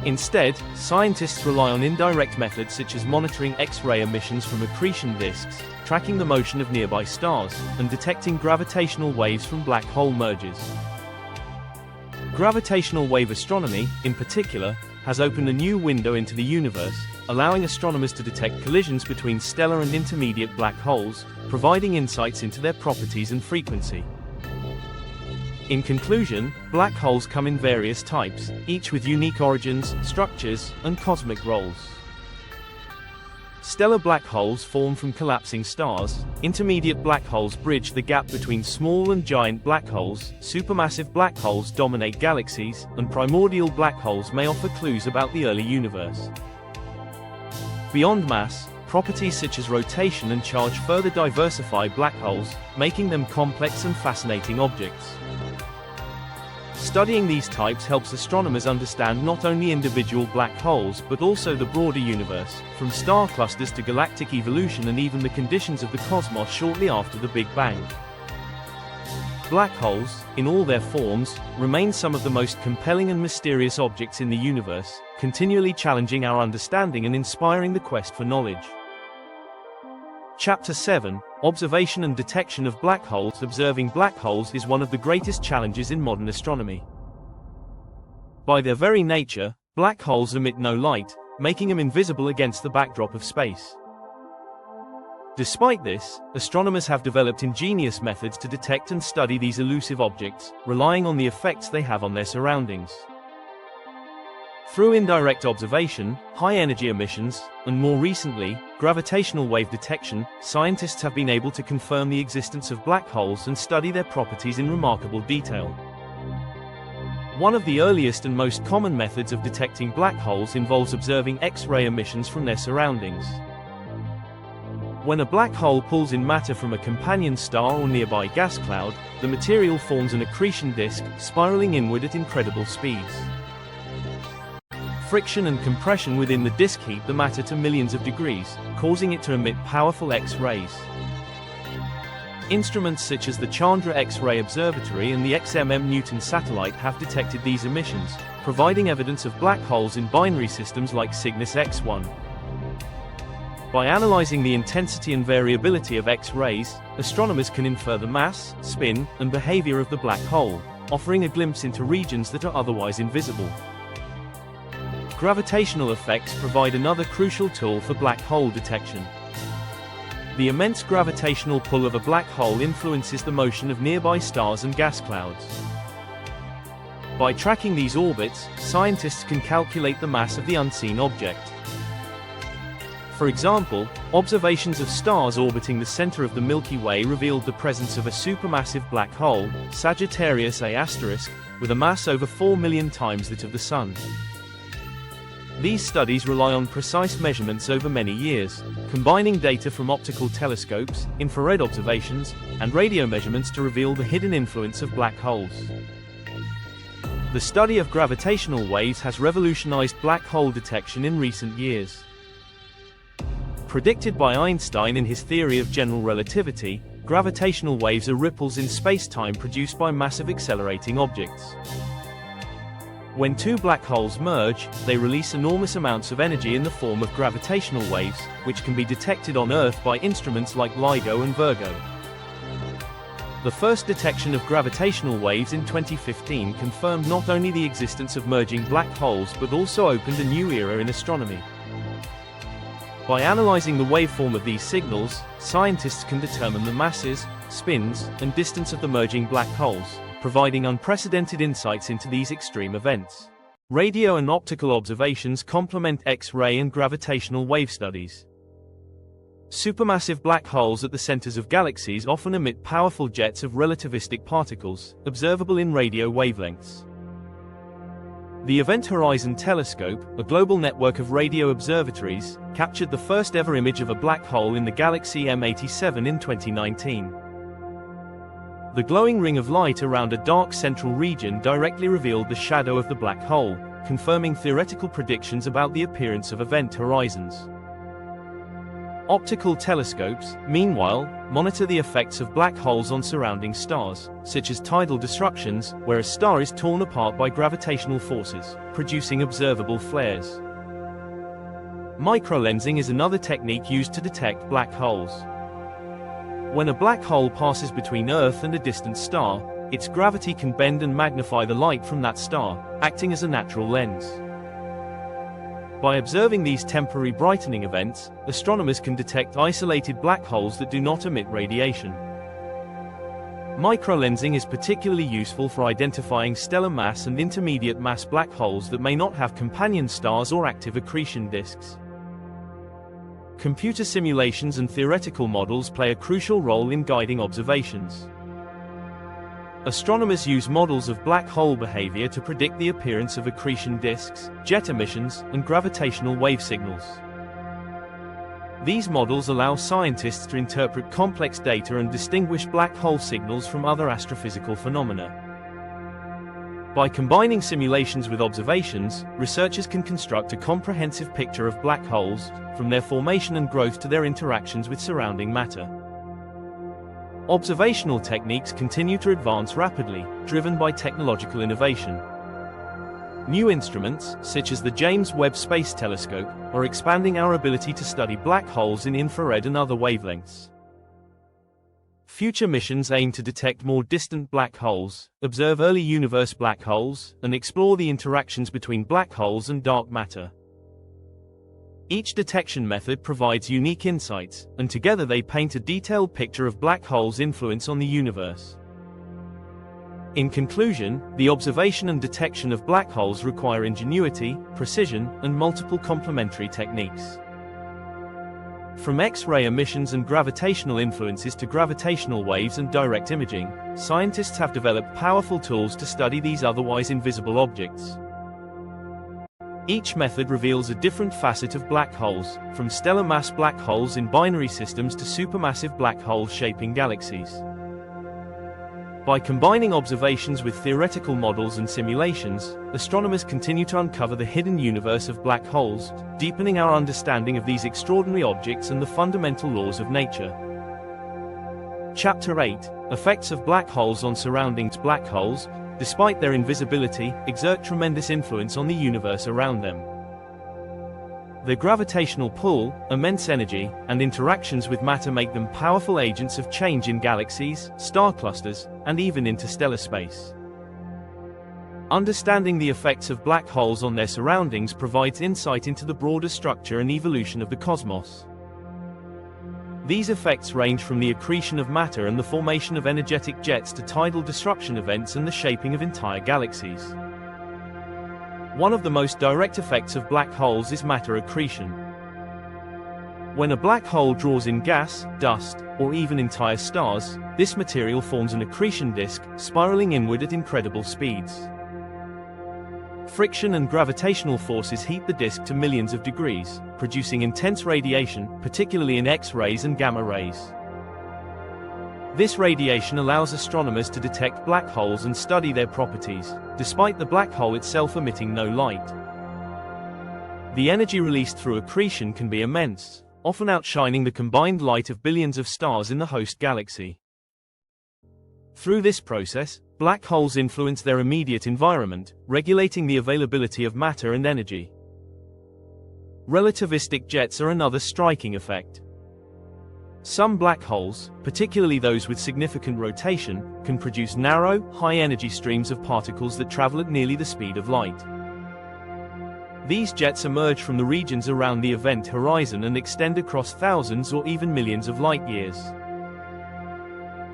Instead, scientists rely on indirect methods such as monitoring X-ray emissions from accretion disks, tracking the motion of nearby stars, and detecting gravitational waves from black hole mergers. Gravitational wave astronomy, in particular, has opened a new window into the universe, allowing astronomers to detect collisions between stellar and intermediate black holes, providing insights into their properties and frequency. In conclusion, black holes come in various types, each with unique origins, structures, and cosmic roles. Stellar black holes form from collapsing stars, intermediate black holes bridge the gap between small and giant black holes, supermassive black holes dominate galaxies, and primordial black holes may offer clues about the early universe. Beyond mass, properties such as rotation and charge further diversify black holes, making them complex and fascinating objects. Studying these types helps astronomers understand not only individual black holes but also the broader universe, from star clusters to galactic evolution and even the conditions of the cosmos shortly after the Big Bang. Black holes, in all their forms, remain some of the most compelling and mysterious objects in the universe, continually challenging our understanding and inspiring the quest for knowledge. Chapter 7: observation and detection of black holes. Observing black holes is one of the greatest challenges in modern astronomy. By their very nature, black holes emit no light, making them invisible against the backdrop of space. Despite this, astronomers have developed ingenious methods to detect and study these elusive objects, relying on the effects they have on their surroundings. Through indirect observation, high-energy emissions, and more recently, gravitational wave detection, scientists have been able to confirm the existence of black holes and study their properties in remarkable detail. One of the earliest and most common methods of detecting black holes involves observing X-ray emissions from their surroundings. When a black hole pulls in matter from a companion star or nearby gas cloud, the material forms an accretion disk, spiraling inward at incredible speeds. Friction and compression within the disk heat the matter to millions of degrees, causing it to emit powerful X-rays. Instruments such as the Chandra X-ray Observatory and the XMM Newton satellite have detected these emissions, providing evidence of black holes in binary systems like Cygnus X1. By analyzing the intensity and variability of X-rays, astronomers can infer the mass, spin, and behavior of the black hole, offering a glimpse into regions that are otherwise invisible. Gravitational effects provide another crucial tool for black hole detection. The immense gravitational pull of a black hole influences the motion of nearby stars and gas clouds. By tracking these orbits, scientists can calculate the mass of the unseen object. For example, observations of stars orbiting the center of the Milky Way revealed the presence of a supermassive black hole, Sagittarius A*, with a mass over 4 million times that of the Sun. These studies rely on precise measurements over many years, combining data from optical telescopes, infrared observations, and radio measurements to reveal the hidden influence of black holes. The study of gravitational waves has revolutionized black hole detection in recent years. Predicted by Einstein in his theory of general relativity, gravitational waves are ripples in space-time produced by massive accelerating objects. When two black holes merge, they release enormous amounts of energy in the form of gravitational waves, which can be detected on Earth by instruments like LIGO and Virgo. The first detection of gravitational waves in 2015 confirmed not only the existence of merging black holes but also opened a new era in astronomy. By analyzing the waveform of these signals, scientists can determine the masses, spins, and distance of the merging black holes, providing unprecedented insights into these extreme events. Radio and optical observations complement X-ray and gravitational wave studies. Supermassive black holes at the centers of galaxies often emit powerful jets of relativistic particles, observable in radio wavelengths. The Event Horizon Telescope, a global network of radio observatories, captured the first ever image of a black hole in the galaxy M87 in 2019. The glowing ring of light around a dark central region directly revealed the shadow of the black hole, confirming theoretical predictions about the appearance of event horizons. Optical telescopes, meanwhile, monitor the effects of black holes on surrounding stars, such as tidal disruptions, where a star is torn apart by gravitational forces, producing observable flares. Microlensing is another technique used to detect black holes. When a black hole passes between Earth and a distant star, its gravity can bend and magnify the light from that star, acting as a natural lens. By observing these temporary brightening events, astronomers can detect isolated black holes that do not emit radiation. Microlensing is particularly useful for identifying stellar mass and intermediate mass black holes that may not have companion stars or active accretion disks. Computer simulations and theoretical models play a crucial role in guiding observations. Astronomers use models of black hole behavior to predict the appearance of accretion disks, jet emissions, and gravitational wave signals. These models allow scientists to interpret complex data and distinguish black hole signals from other astrophysical phenomena. By combining simulations with observations, researchers can construct a comprehensive picture of black holes, from their formation and growth to their interactions with surrounding matter. Observational techniques continue to advance rapidly, driven by technological innovation. New instruments, such as the James Webb Space Telescope, are expanding our ability to study black holes in infrared and other wavelengths. Future missions aim to detect more distant black holes, observe early universe black holes, and explore the interactions between black holes and dark matter. Each detection method provides unique insights, and together they paint a detailed picture of black holes' influence on the universe. In conclusion, the observation and detection of black holes require ingenuity, precision, and multiple complementary techniques. From X-ray emissions and gravitational influences to gravitational waves and direct imaging, scientists have developed powerful tools to study these otherwise invisible objects. Each method reveals a different facet of black holes, from stellar mass black holes in binary systems to supermassive black holes shaping galaxies. By combining observations with theoretical models and simulations, astronomers continue to uncover the hidden universe of black holes, deepening our understanding of these extraordinary objects and the fundamental laws of nature. Chapter 8: Effects of black holes on surroundings. Black holes, despite their invisibility, exert tremendous influence on the universe around them. Their gravitational pull, immense energy, and interactions with matter make them powerful agents of change in galaxies, star clusters, and even interstellar space. Understanding the effects of black holes on their surroundings provides insight into the broader structure and evolution of the cosmos. These effects range from the accretion of matter and the formation of energetic jets to tidal disruption events and the shaping of entire galaxies. One of the most direct effects of black holes is matter accretion. When a black hole draws in gas, dust, or even entire stars, this material forms an accretion disk, spiraling inward at incredible speeds. Friction and gravitational forces heat the disk to millions of degrees, producing intense radiation, particularly in X-rays and gamma rays. This radiation allows astronomers to detect black holes and study their properties, despite the black hole itself emitting no light. The energy released through accretion can be immense, often outshining the combined light of billions of stars in the host galaxy. Through this process, black holes influence their immediate environment, regulating the availability of matter and energy. Relativistic jets are another striking effect. Some black holes, particularly those with significant rotation, can produce narrow, high-energy streams of particles that travel at nearly the speed of light. These jets emerge from the regions around the event horizon and extend across thousands or even millions of light-years.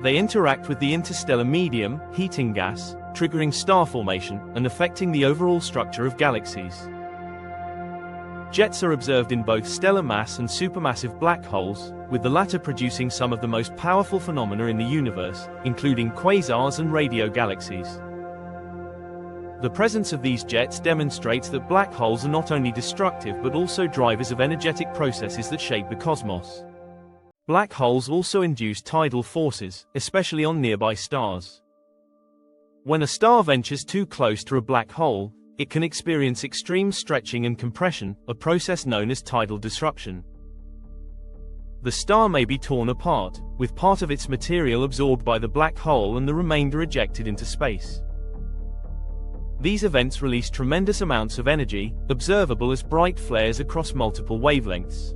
They interact with the interstellar medium, heating gas, triggering star formation, and affecting the overall structure of galaxies. Jets are observed in both stellar mass and supermassive black holes, with the latter producing some of the most powerful phenomena in the universe, including quasars and radio galaxies. The presence of these jets demonstrates that black holes are not only destructive but also drivers of energetic processes that shape the cosmos. Black holes also induce tidal forces, especially on nearby stars. When a star ventures too close to a black hole, it can experience extreme stretching and compression, a process known as tidal disruption. The star may be torn apart, with part of its material absorbed by the black hole and the remainder ejected into space. These events release tremendous amounts of energy, observable as bright flares across multiple wavelengths.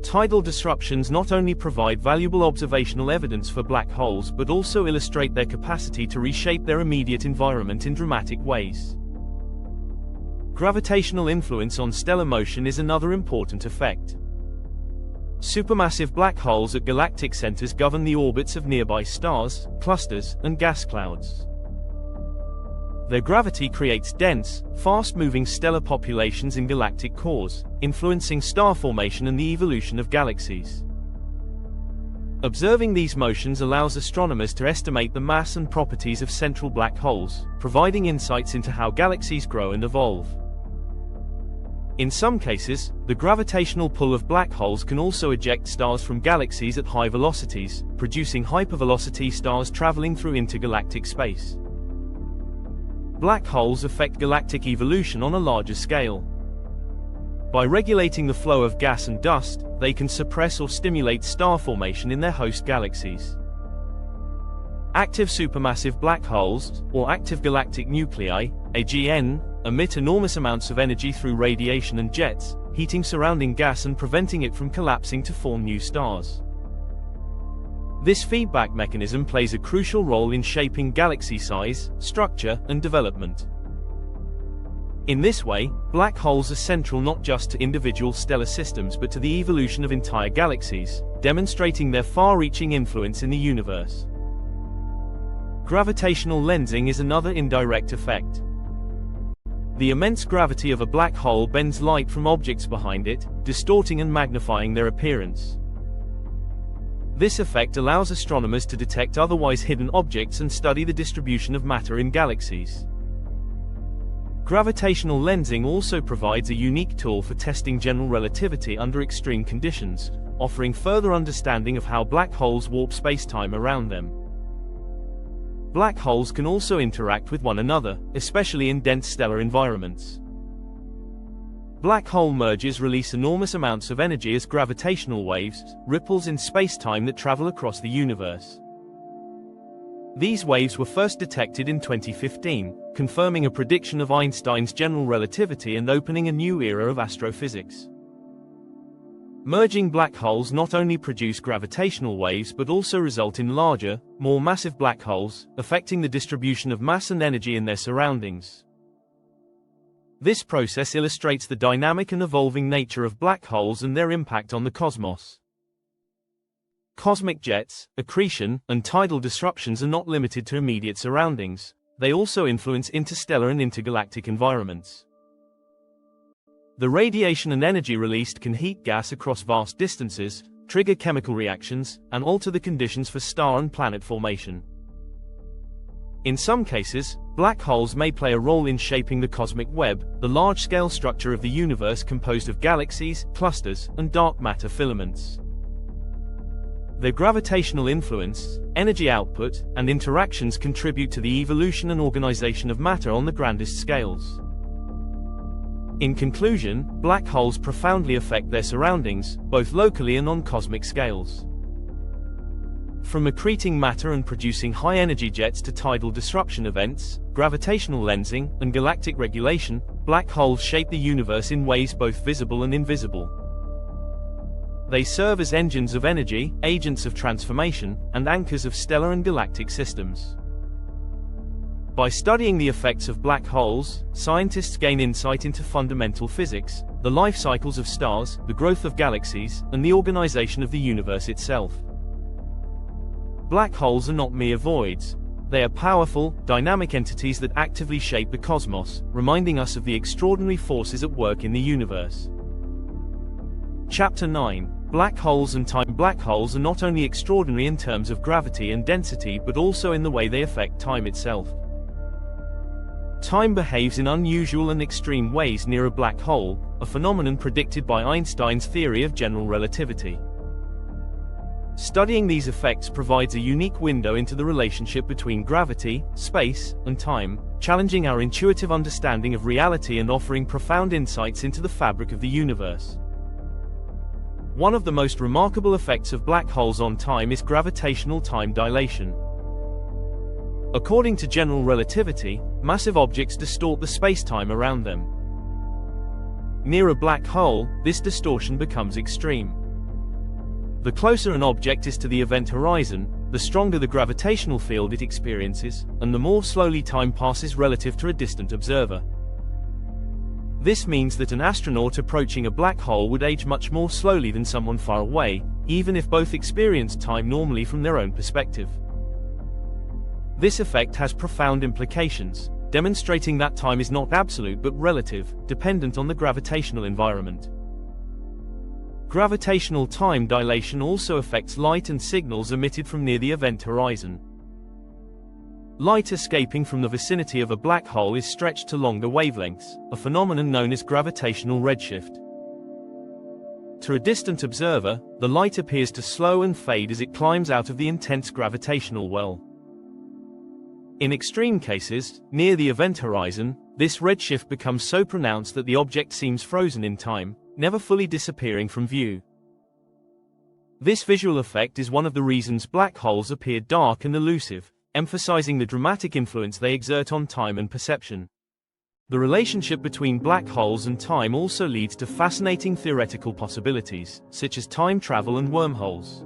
Tidal disruptions not only provide valuable observational evidence for black holes but also illustrate their capacity to reshape their immediate environment in dramatic ways. Gravitational influence on stellar motion is another important effect. Supermassive black holes at galactic centers govern the orbits of nearby stars, clusters, and gas clouds. Their gravity creates dense, fast-moving stellar populations in galactic cores, influencing star formation and the evolution of galaxies. Observing these motions allows astronomers to estimate the mass and properties of central black holes, providing insights into how galaxies grow and evolve. In some cases, the gravitational pull of black holes can also eject stars from galaxies at high velocities, producing hypervelocity stars traveling through intergalactic space. Black holes affect galactic evolution on a larger scale. By regulating the flow of gas and dust, they can suppress or stimulate star formation in their host galaxies. Active supermassive black holes, or active galactic nuclei, AGN, emit enormous amounts of energy through radiation and jets, heating surrounding gas and preventing it from collapsing to form new stars. This feedback mechanism plays a crucial role in shaping galaxy size, structure, and development. In this way, black holes are central not just to individual stellar systems but to the evolution of entire galaxies, demonstrating their far-reaching influence in the universe. Gravitational lensing is another indirect effect. The immense gravity of a black hole bends light from objects behind it, distorting and magnifying their appearance. This effect allows astronomers to detect otherwise hidden objects and study the distribution of matter in galaxies. Gravitational lensing also provides a unique tool for testing general relativity under extreme conditions, offering further understanding of how black holes warp space-time around them. Black holes can also interact with one another, especially in dense stellar environments. Black hole mergers release enormous amounts of energy as gravitational waves, ripples in space-time that travel across the universe. These waves were first detected in 2015, confirming a prediction of Einstein's general relativity and opening a new era of astrophysics. Merging black holes not only produce gravitational waves but also result in larger, more massive black holes, affecting the distribution of mass and energy in their surroundings. This process illustrates the dynamic and evolving nature of black holes and their impact on the cosmos. Cosmic jets, accretion, and tidal disruptions are not limited to immediate surroundings. They also influence interstellar and intergalactic environments. The radiation and energy released can heat gas across vast distances, trigger chemical reactions, and alter the conditions for star and planet formation. In some cases, black holes may play a role in shaping the cosmic web, the large-scale structure of the universe composed of galaxies, clusters, and dark matter filaments. Their gravitational influence, energy output, and interactions contribute to the evolution and organization of matter on the grandest scales. In conclusion, black holes profoundly affect their surroundings, both locally and on cosmic scales. From accreting matter and producing high-energy jets to tidal disruption events, gravitational lensing, and galactic regulation, black holes shape the universe in ways both visible and invisible. They serve as engines of energy, agents of transformation, and anchors of stellar and galactic systems. By studying the effects of black holes, scientists gain insight into fundamental physics, the life cycles of stars, the growth of galaxies, and the organization of the universe itself. Black holes are not mere voids. They are powerful, dynamic entities that actively shape the cosmos, reminding us of the extraordinary forces at work in the universe. Chapter 9. Black holes and time. Black holes are not only extraordinary in terms of gravity and density but also in the way they affect time itself. Time behaves in unusual and extreme ways near a black hole, a phenomenon predicted by Einstein's theory of general relativity. Studying these effects provides a unique window into the relationship between gravity, space, and time, challenging our intuitive understanding of reality and offering profound insights into the fabric of the universe. One of the most remarkable effects of black holes on time is gravitational time dilation. According to general relativity, massive objects distort the space-time around them. Near a black hole, this distortion becomes extreme. The closer an object is to the event horizon, the stronger the gravitational field it experiences, and the more slowly time passes relative to a distant observer. This means that an astronaut approaching a black hole would age much more slowly than someone far away, even if both experience time normally from their own perspective. This effect has profound implications, demonstrating that time is not absolute but relative, dependent on the gravitational environment. Gravitational time dilation also affects light and signals emitted from near the event horizon. Light escaping from the vicinity of a black hole is stretched to longer wavelengths, a phenomenon known as gravitational redshift. To a distant observer, the light appears to slow and fade as it climbs out of the intense gravitational well. In extreme cases, near the event horizon, this redshift becomes so pronounced that the object seems frozen in time, never fully disappearing from view. This visual effect is one of the reasons black holes appear dark and elusive, emphasizing the dramatic influence they exert on time and perception. The relationship between black holes and time also leads to fascinating theoretical possibilities, such as time travel and wormholes.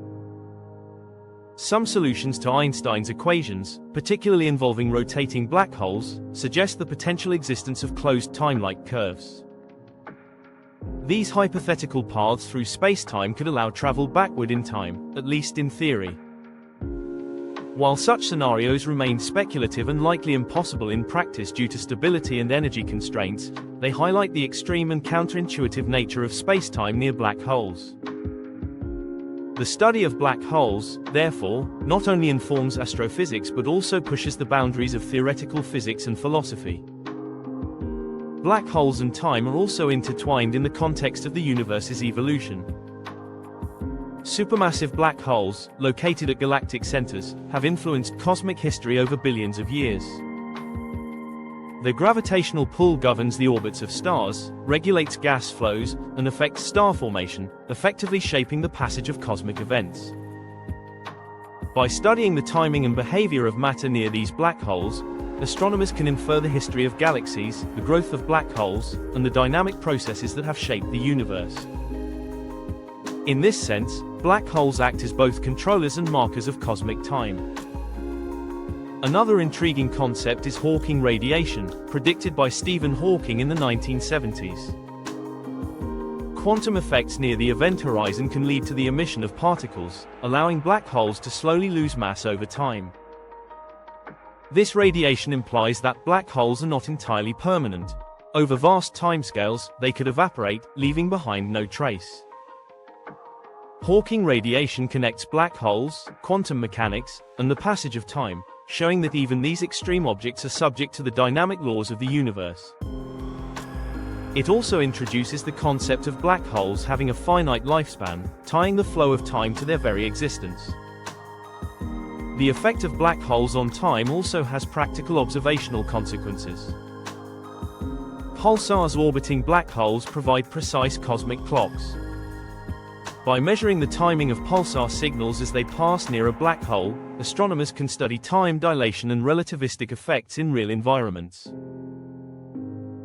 Some solutions to Einstein's equations, particularly involving rotating black holes, suggest the potential existence of closed time-like curves. These hypothetical paths through space-time could allow travel backward in time, at least in theory. While such scenarios remain speculative and likely impossible in practice due to stability and energy constraints, they highlight the extreme and counterintuitive nature of space-time near black holes. The study of black holes, therefore, not only informs astrophysics but also pushes the boundaries of theoretical physics and philosophy. Black holes and time are also intertwined in the context of the universe's evolution. Supermassive black holes, located at galactic centers, have influenced cosmic history over billions of years. Their gravitational pull governs the orbits of stars, regulates gas flows, and affects star formation, effectively shaping the passage of cosmic events. By studying the timing and behavior of matter near these black holes, astronomers can infer the history of galaxies, the growth of black holes, and the dynamic processes that have shaped the universe. In this sense, black holes act as both controllers and markers of cosmic time. Another intriguing concept is Hawking radiation, predicted by Stephen Hawking in the 1970s. Quantum effects near the event horizon can lead to the emission of particles, allowing black holes to slowly lose mass over time. This radiation implies that black holes are not entirely permanent. Over vast timescales, they could evaporate, leaving behind no trace. Hawking radiation connects black holes, quantum mechanics, and the passage of time, showing that even these extreme objects are subject to the dynamic laws of the universe. It also introduces the concept of black holes having a finite lifespan, tying the flow of time to their very existence. The effect of black holes on time also has practical observational consequences. Pulsars orbiting black holes provide precise cosmic clocks. By measuring the timing of pulsar signals as they pass near a black hole, astronomers can study time dilation and relativistic effects in real environments.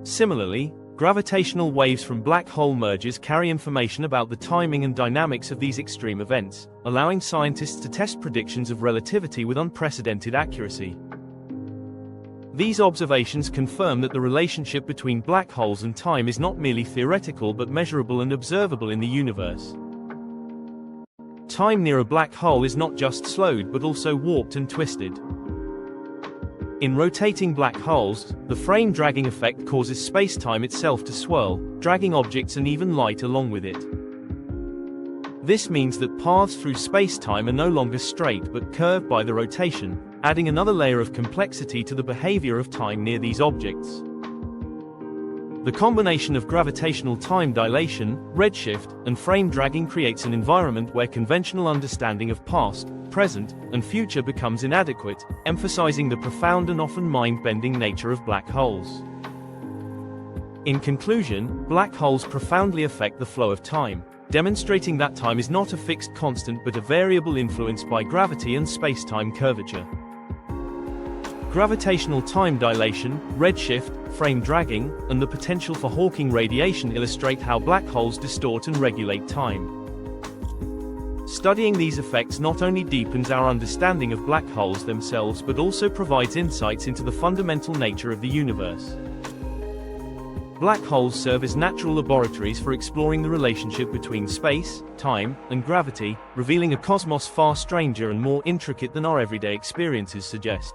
Similarly, gravitational waves from black hole mergers carry information about the timing and dynamics of these extreme events, allowing scientists to test predictions of relativity with unprecedented accuracy. These observations confirm that the relationship between black holes and time is not merely theoretical but measurable and observable in the universe. Time near a black hole is not just slowed but also warped and twisted. In rotating black holes, the frame dragging effect causes space-time itself to swirl, dragging objects and even light along with it. This means that paths through space-time are no longer straight but curved by the rotation, adding another layer of complexity to the behavior of time near these objects. The combination of gravitational time dilation, redshift, and frame dragging creates an environment where conventional understanding of past, present, and future becomes inadequate, emphasizing the profound and often mind-bending nature of black holes. In conclusion, black holes profoundly affect the flow of time, demonstrating that time is not a fixed constant but a variable influenced by gravity and space-time curvature. Gravitational time dilation, redshift, frame dragging, and the potential for Hawking radiation illustrate how black holes distort and regulate time. Studying these effects not only deepens our understanding of black holes themselves but also provides insights into the fundamental nature of the universe. Black holes serve as natural laboratories for exploring the relationship between space, time, and gravity, revealing a cosmos far stranger and more intricate than our everyday experiences suggest.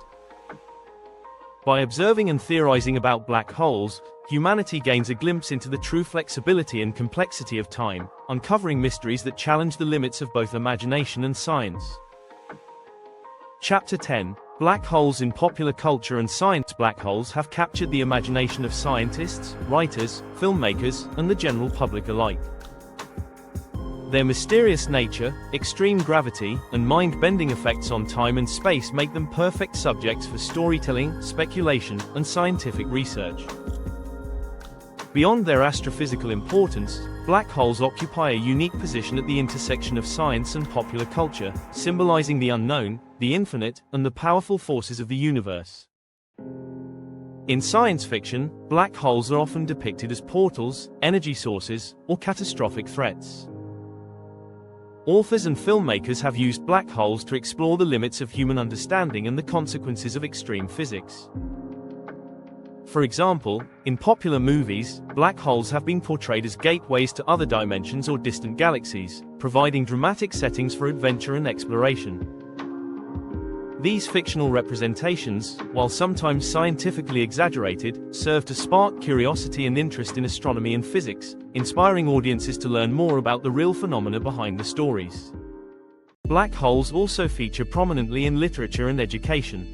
By observing and theorizing about black holes, humanity gains a glimpse into the true flexibility and complexity of time, uncovering mysteries that challenge the limits of both imagination and science. Chapter 10: Black holes in popular culture and science. Black holes have captured the imagination of scientists, writers, filmmakers, and the general public alike. Their mysterious nature, extreme gravity, and mind-bending effects on time and space make them perfect subjects for storytelling, speculation, and scientific research. Beyond their astrophysical importance, black holes occupy a unique position at the intersection of science and popular culture, symbolizing the unknown, the infinite, and the powerful forces of the universe. In science fiction, black holes are often depicted as portals, energy sources, or catastrophic threats. Authors and filmmakers have used black holes to explore the limits of human understanding and the consequences of extreme physics. For example, in popular movies, black holes have been portrayed as gateways to other dimensions or distant galaxies, providing dramatic settings for adventure and exploration. These fictional representations, while sometimes scientifically exaggerated, serve to spark curiosity and interest in astronomy and physics, inspiring audiences to learn more about the real phenomena behind the stories. Black holes also feature prominently in literature and education.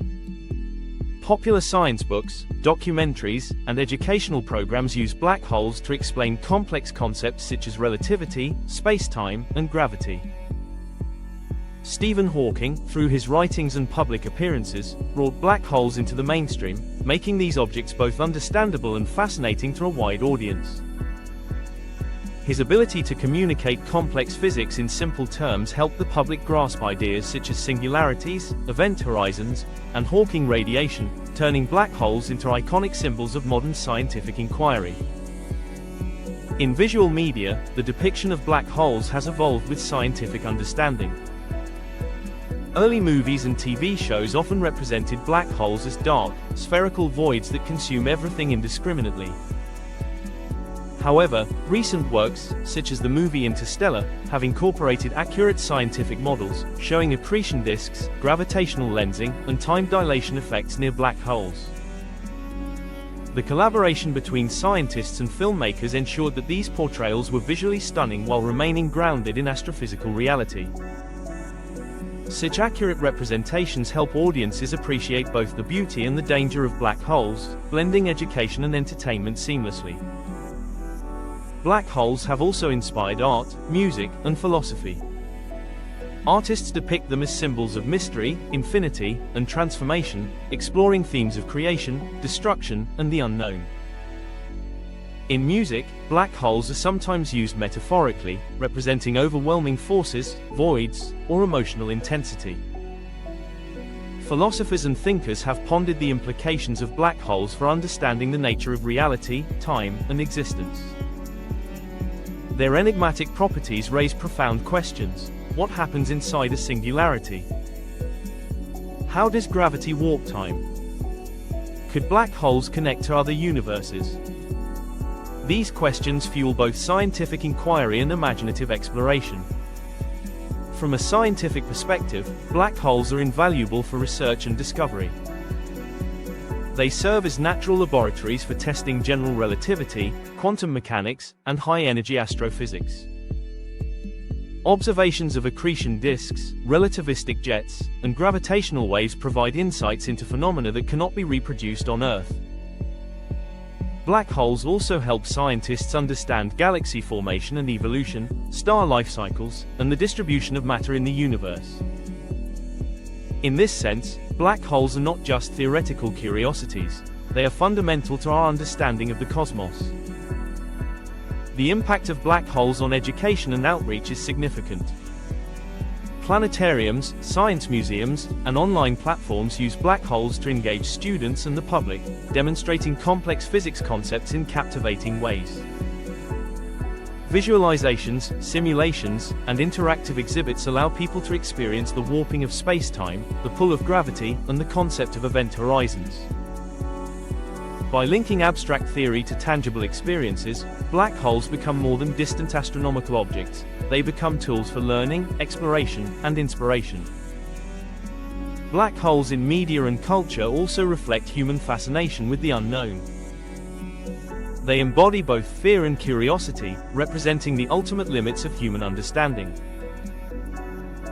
Popular science books, documentaries, and educational programs use black holes to explain complex concepts such as relativity, space-time, and gravity. Stephen Hawking, through his writings and public appearances, brought black holes into the mainstream, making these objects both understandable and fascinating to a wide audience. His ability to communicate complex physics in simple terms helped the public grasp ideas such as singularities, event horizons, and Hawking radiation, turning black holes into iconic symbols of modern scientific inquiry. In visual media, the depiction of black holes has evolved with scientific understanding. Early movies and TV shows often represented black holes as dark, spherical voids that consume everything indiscriminately. However, recent works, such as the movie Interstellar, have incorporated accurate scientific models, showing accretion disks, gravitational lensing, and time dilation effects near black holes. The collaboration between scientists and filmmakers ensured that these portrayals were visually stunning while remaining grounded in astrophysical reality. Such accurate representations help audiences appreciate both the beauty and the danger of black holes, blending education and entertainment seamlessly. Black holes have also inspired art, music, and philosophy. Artists depict them as symbols of mystery, infinity, and transformation, exploring themes of creation, destruction, and the unknown. In music, black holes are sometimes used metaphorically, representing overwhelming forces, voids, or emotional intensity. Philosophers and thinkers have pondered the implications of black holes for understanding the nature of reality, time, and existence. Their enigmatic properties raise profound questions. What happens inside a singularity? How does gravity warp time? Could black holes connect to other universes? These questions fuel both scientific inquiry and imaginative exploration. From a scientific perspective, black holes are invaluable for research and discovery. They serve as natural laboratories for testing general relativity, quantum mechanics, and high-energy astrophysics. Observations of accretion disks, relativistic jets, and gravitational waves provide insights into phenomena that cannot be reproduced on Earth. Black holes also help scientists understand galaxy formation and evolution, star life cycles, and the distribution of matter in the universe. In this sense, black holes are not just theoretical curiosities, they are fundamental to our understanding of the cosmos. The impact of black holes on education and outreach is significant. Planetariums, science museums, and online platforms use black holes to engage students and the public, demonstrating complex physics concepts in captivating ways. Visualizations, simulations, and interactive exhibits allow people to experience the warping of space-time, the pull of gravity, and the concept of event horizons. By linking abstract theory to tangible experiences, black holes become more than distant astronomical objects. They become tools for learning, exploration, and inspiration. Black holes in media and culture also reflect human fascination with the unknown. They embody both fear and curiosity, representing the ultimate limits of human understanding.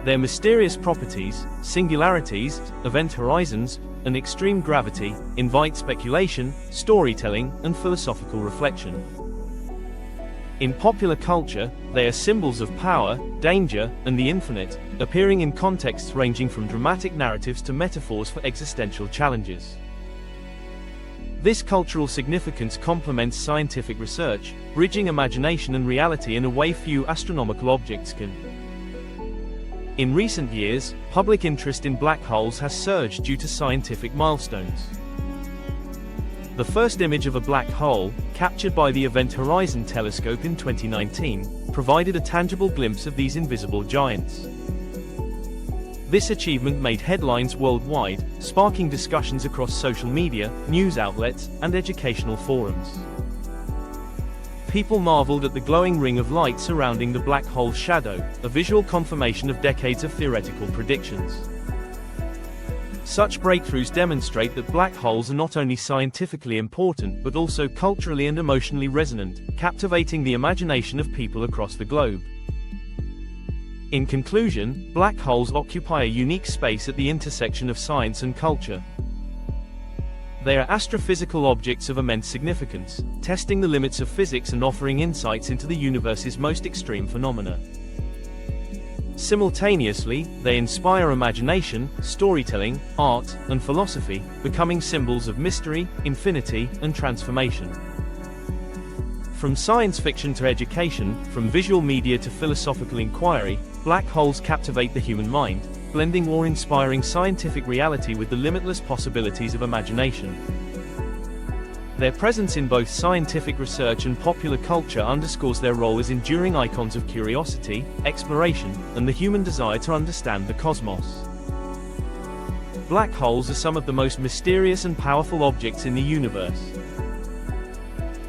Their mysterious properties, singularities, event horizons, and extreme gravity invite speculation, storytelling, and philosophical reflection. In popular culture, they are symbols of power, danger, and the infinite, appearing in contexts ranging from dramatic narratives to metaphors for existential challenges. This cultural significance complements scientific research, bridging imagination and reality in a way few astronomical objects can. In recent years, public interest in black holes has surged due to scientific milestones. The first image of a black hole, captured by the Event Horizon Telescope in 2019, provided a tangible glimpse of these invisible giants. This achievement made headlines worldwide, sparking discussions across social media, news outlets, and educational forums. People marveled at the glowing ring of light surrounding the black hole's shadow, a visual confirmation of decades of theoretical predictions. Such breakthroughs demonstrate that black holes are not only scientifically important but also culturally and emotionally resonant, captivating the imagination of people across the globe. In conclusion, black holes occupy a unique space at the intersection of science and culture. They are astrophysical objects of immense significance, testing the limits of physics and offering insights into the universe's most extreme phenomena. Simultaneously, they inspire imagination, storytelling, art, and philosophy, becoming symbols of mystery, infinity, and transformation. From science fiction to education, from visual media to philosophical inquiry, black holes captivate the human mind, blending awe-inspiring scientific reality with the limitless possibilities of imagination. Their presence in both scientific research and popular culture underscores their role as enduring icons of curiosity, exploration, and the human desire to understand the cosmos. Black holes are some of the most mysterious and powerful objects in the universe.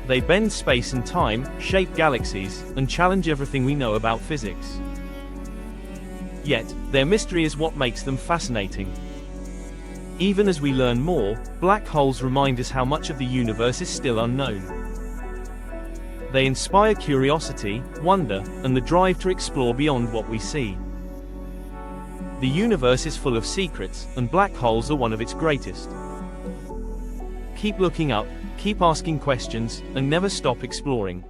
They bend space and time, shape galaxies, and challenge everything we know about physics. Yet, their mystery is what makes them fascinating. Even as we learn more, black holes remind us how much of the universe is still unknown. They inspire curiosity, wonder, and the drive to explore beyond what we see. The universe is full of secrets, and black holes are one of its greatest. Keep looking up, keep asking questions, and never stop exploring.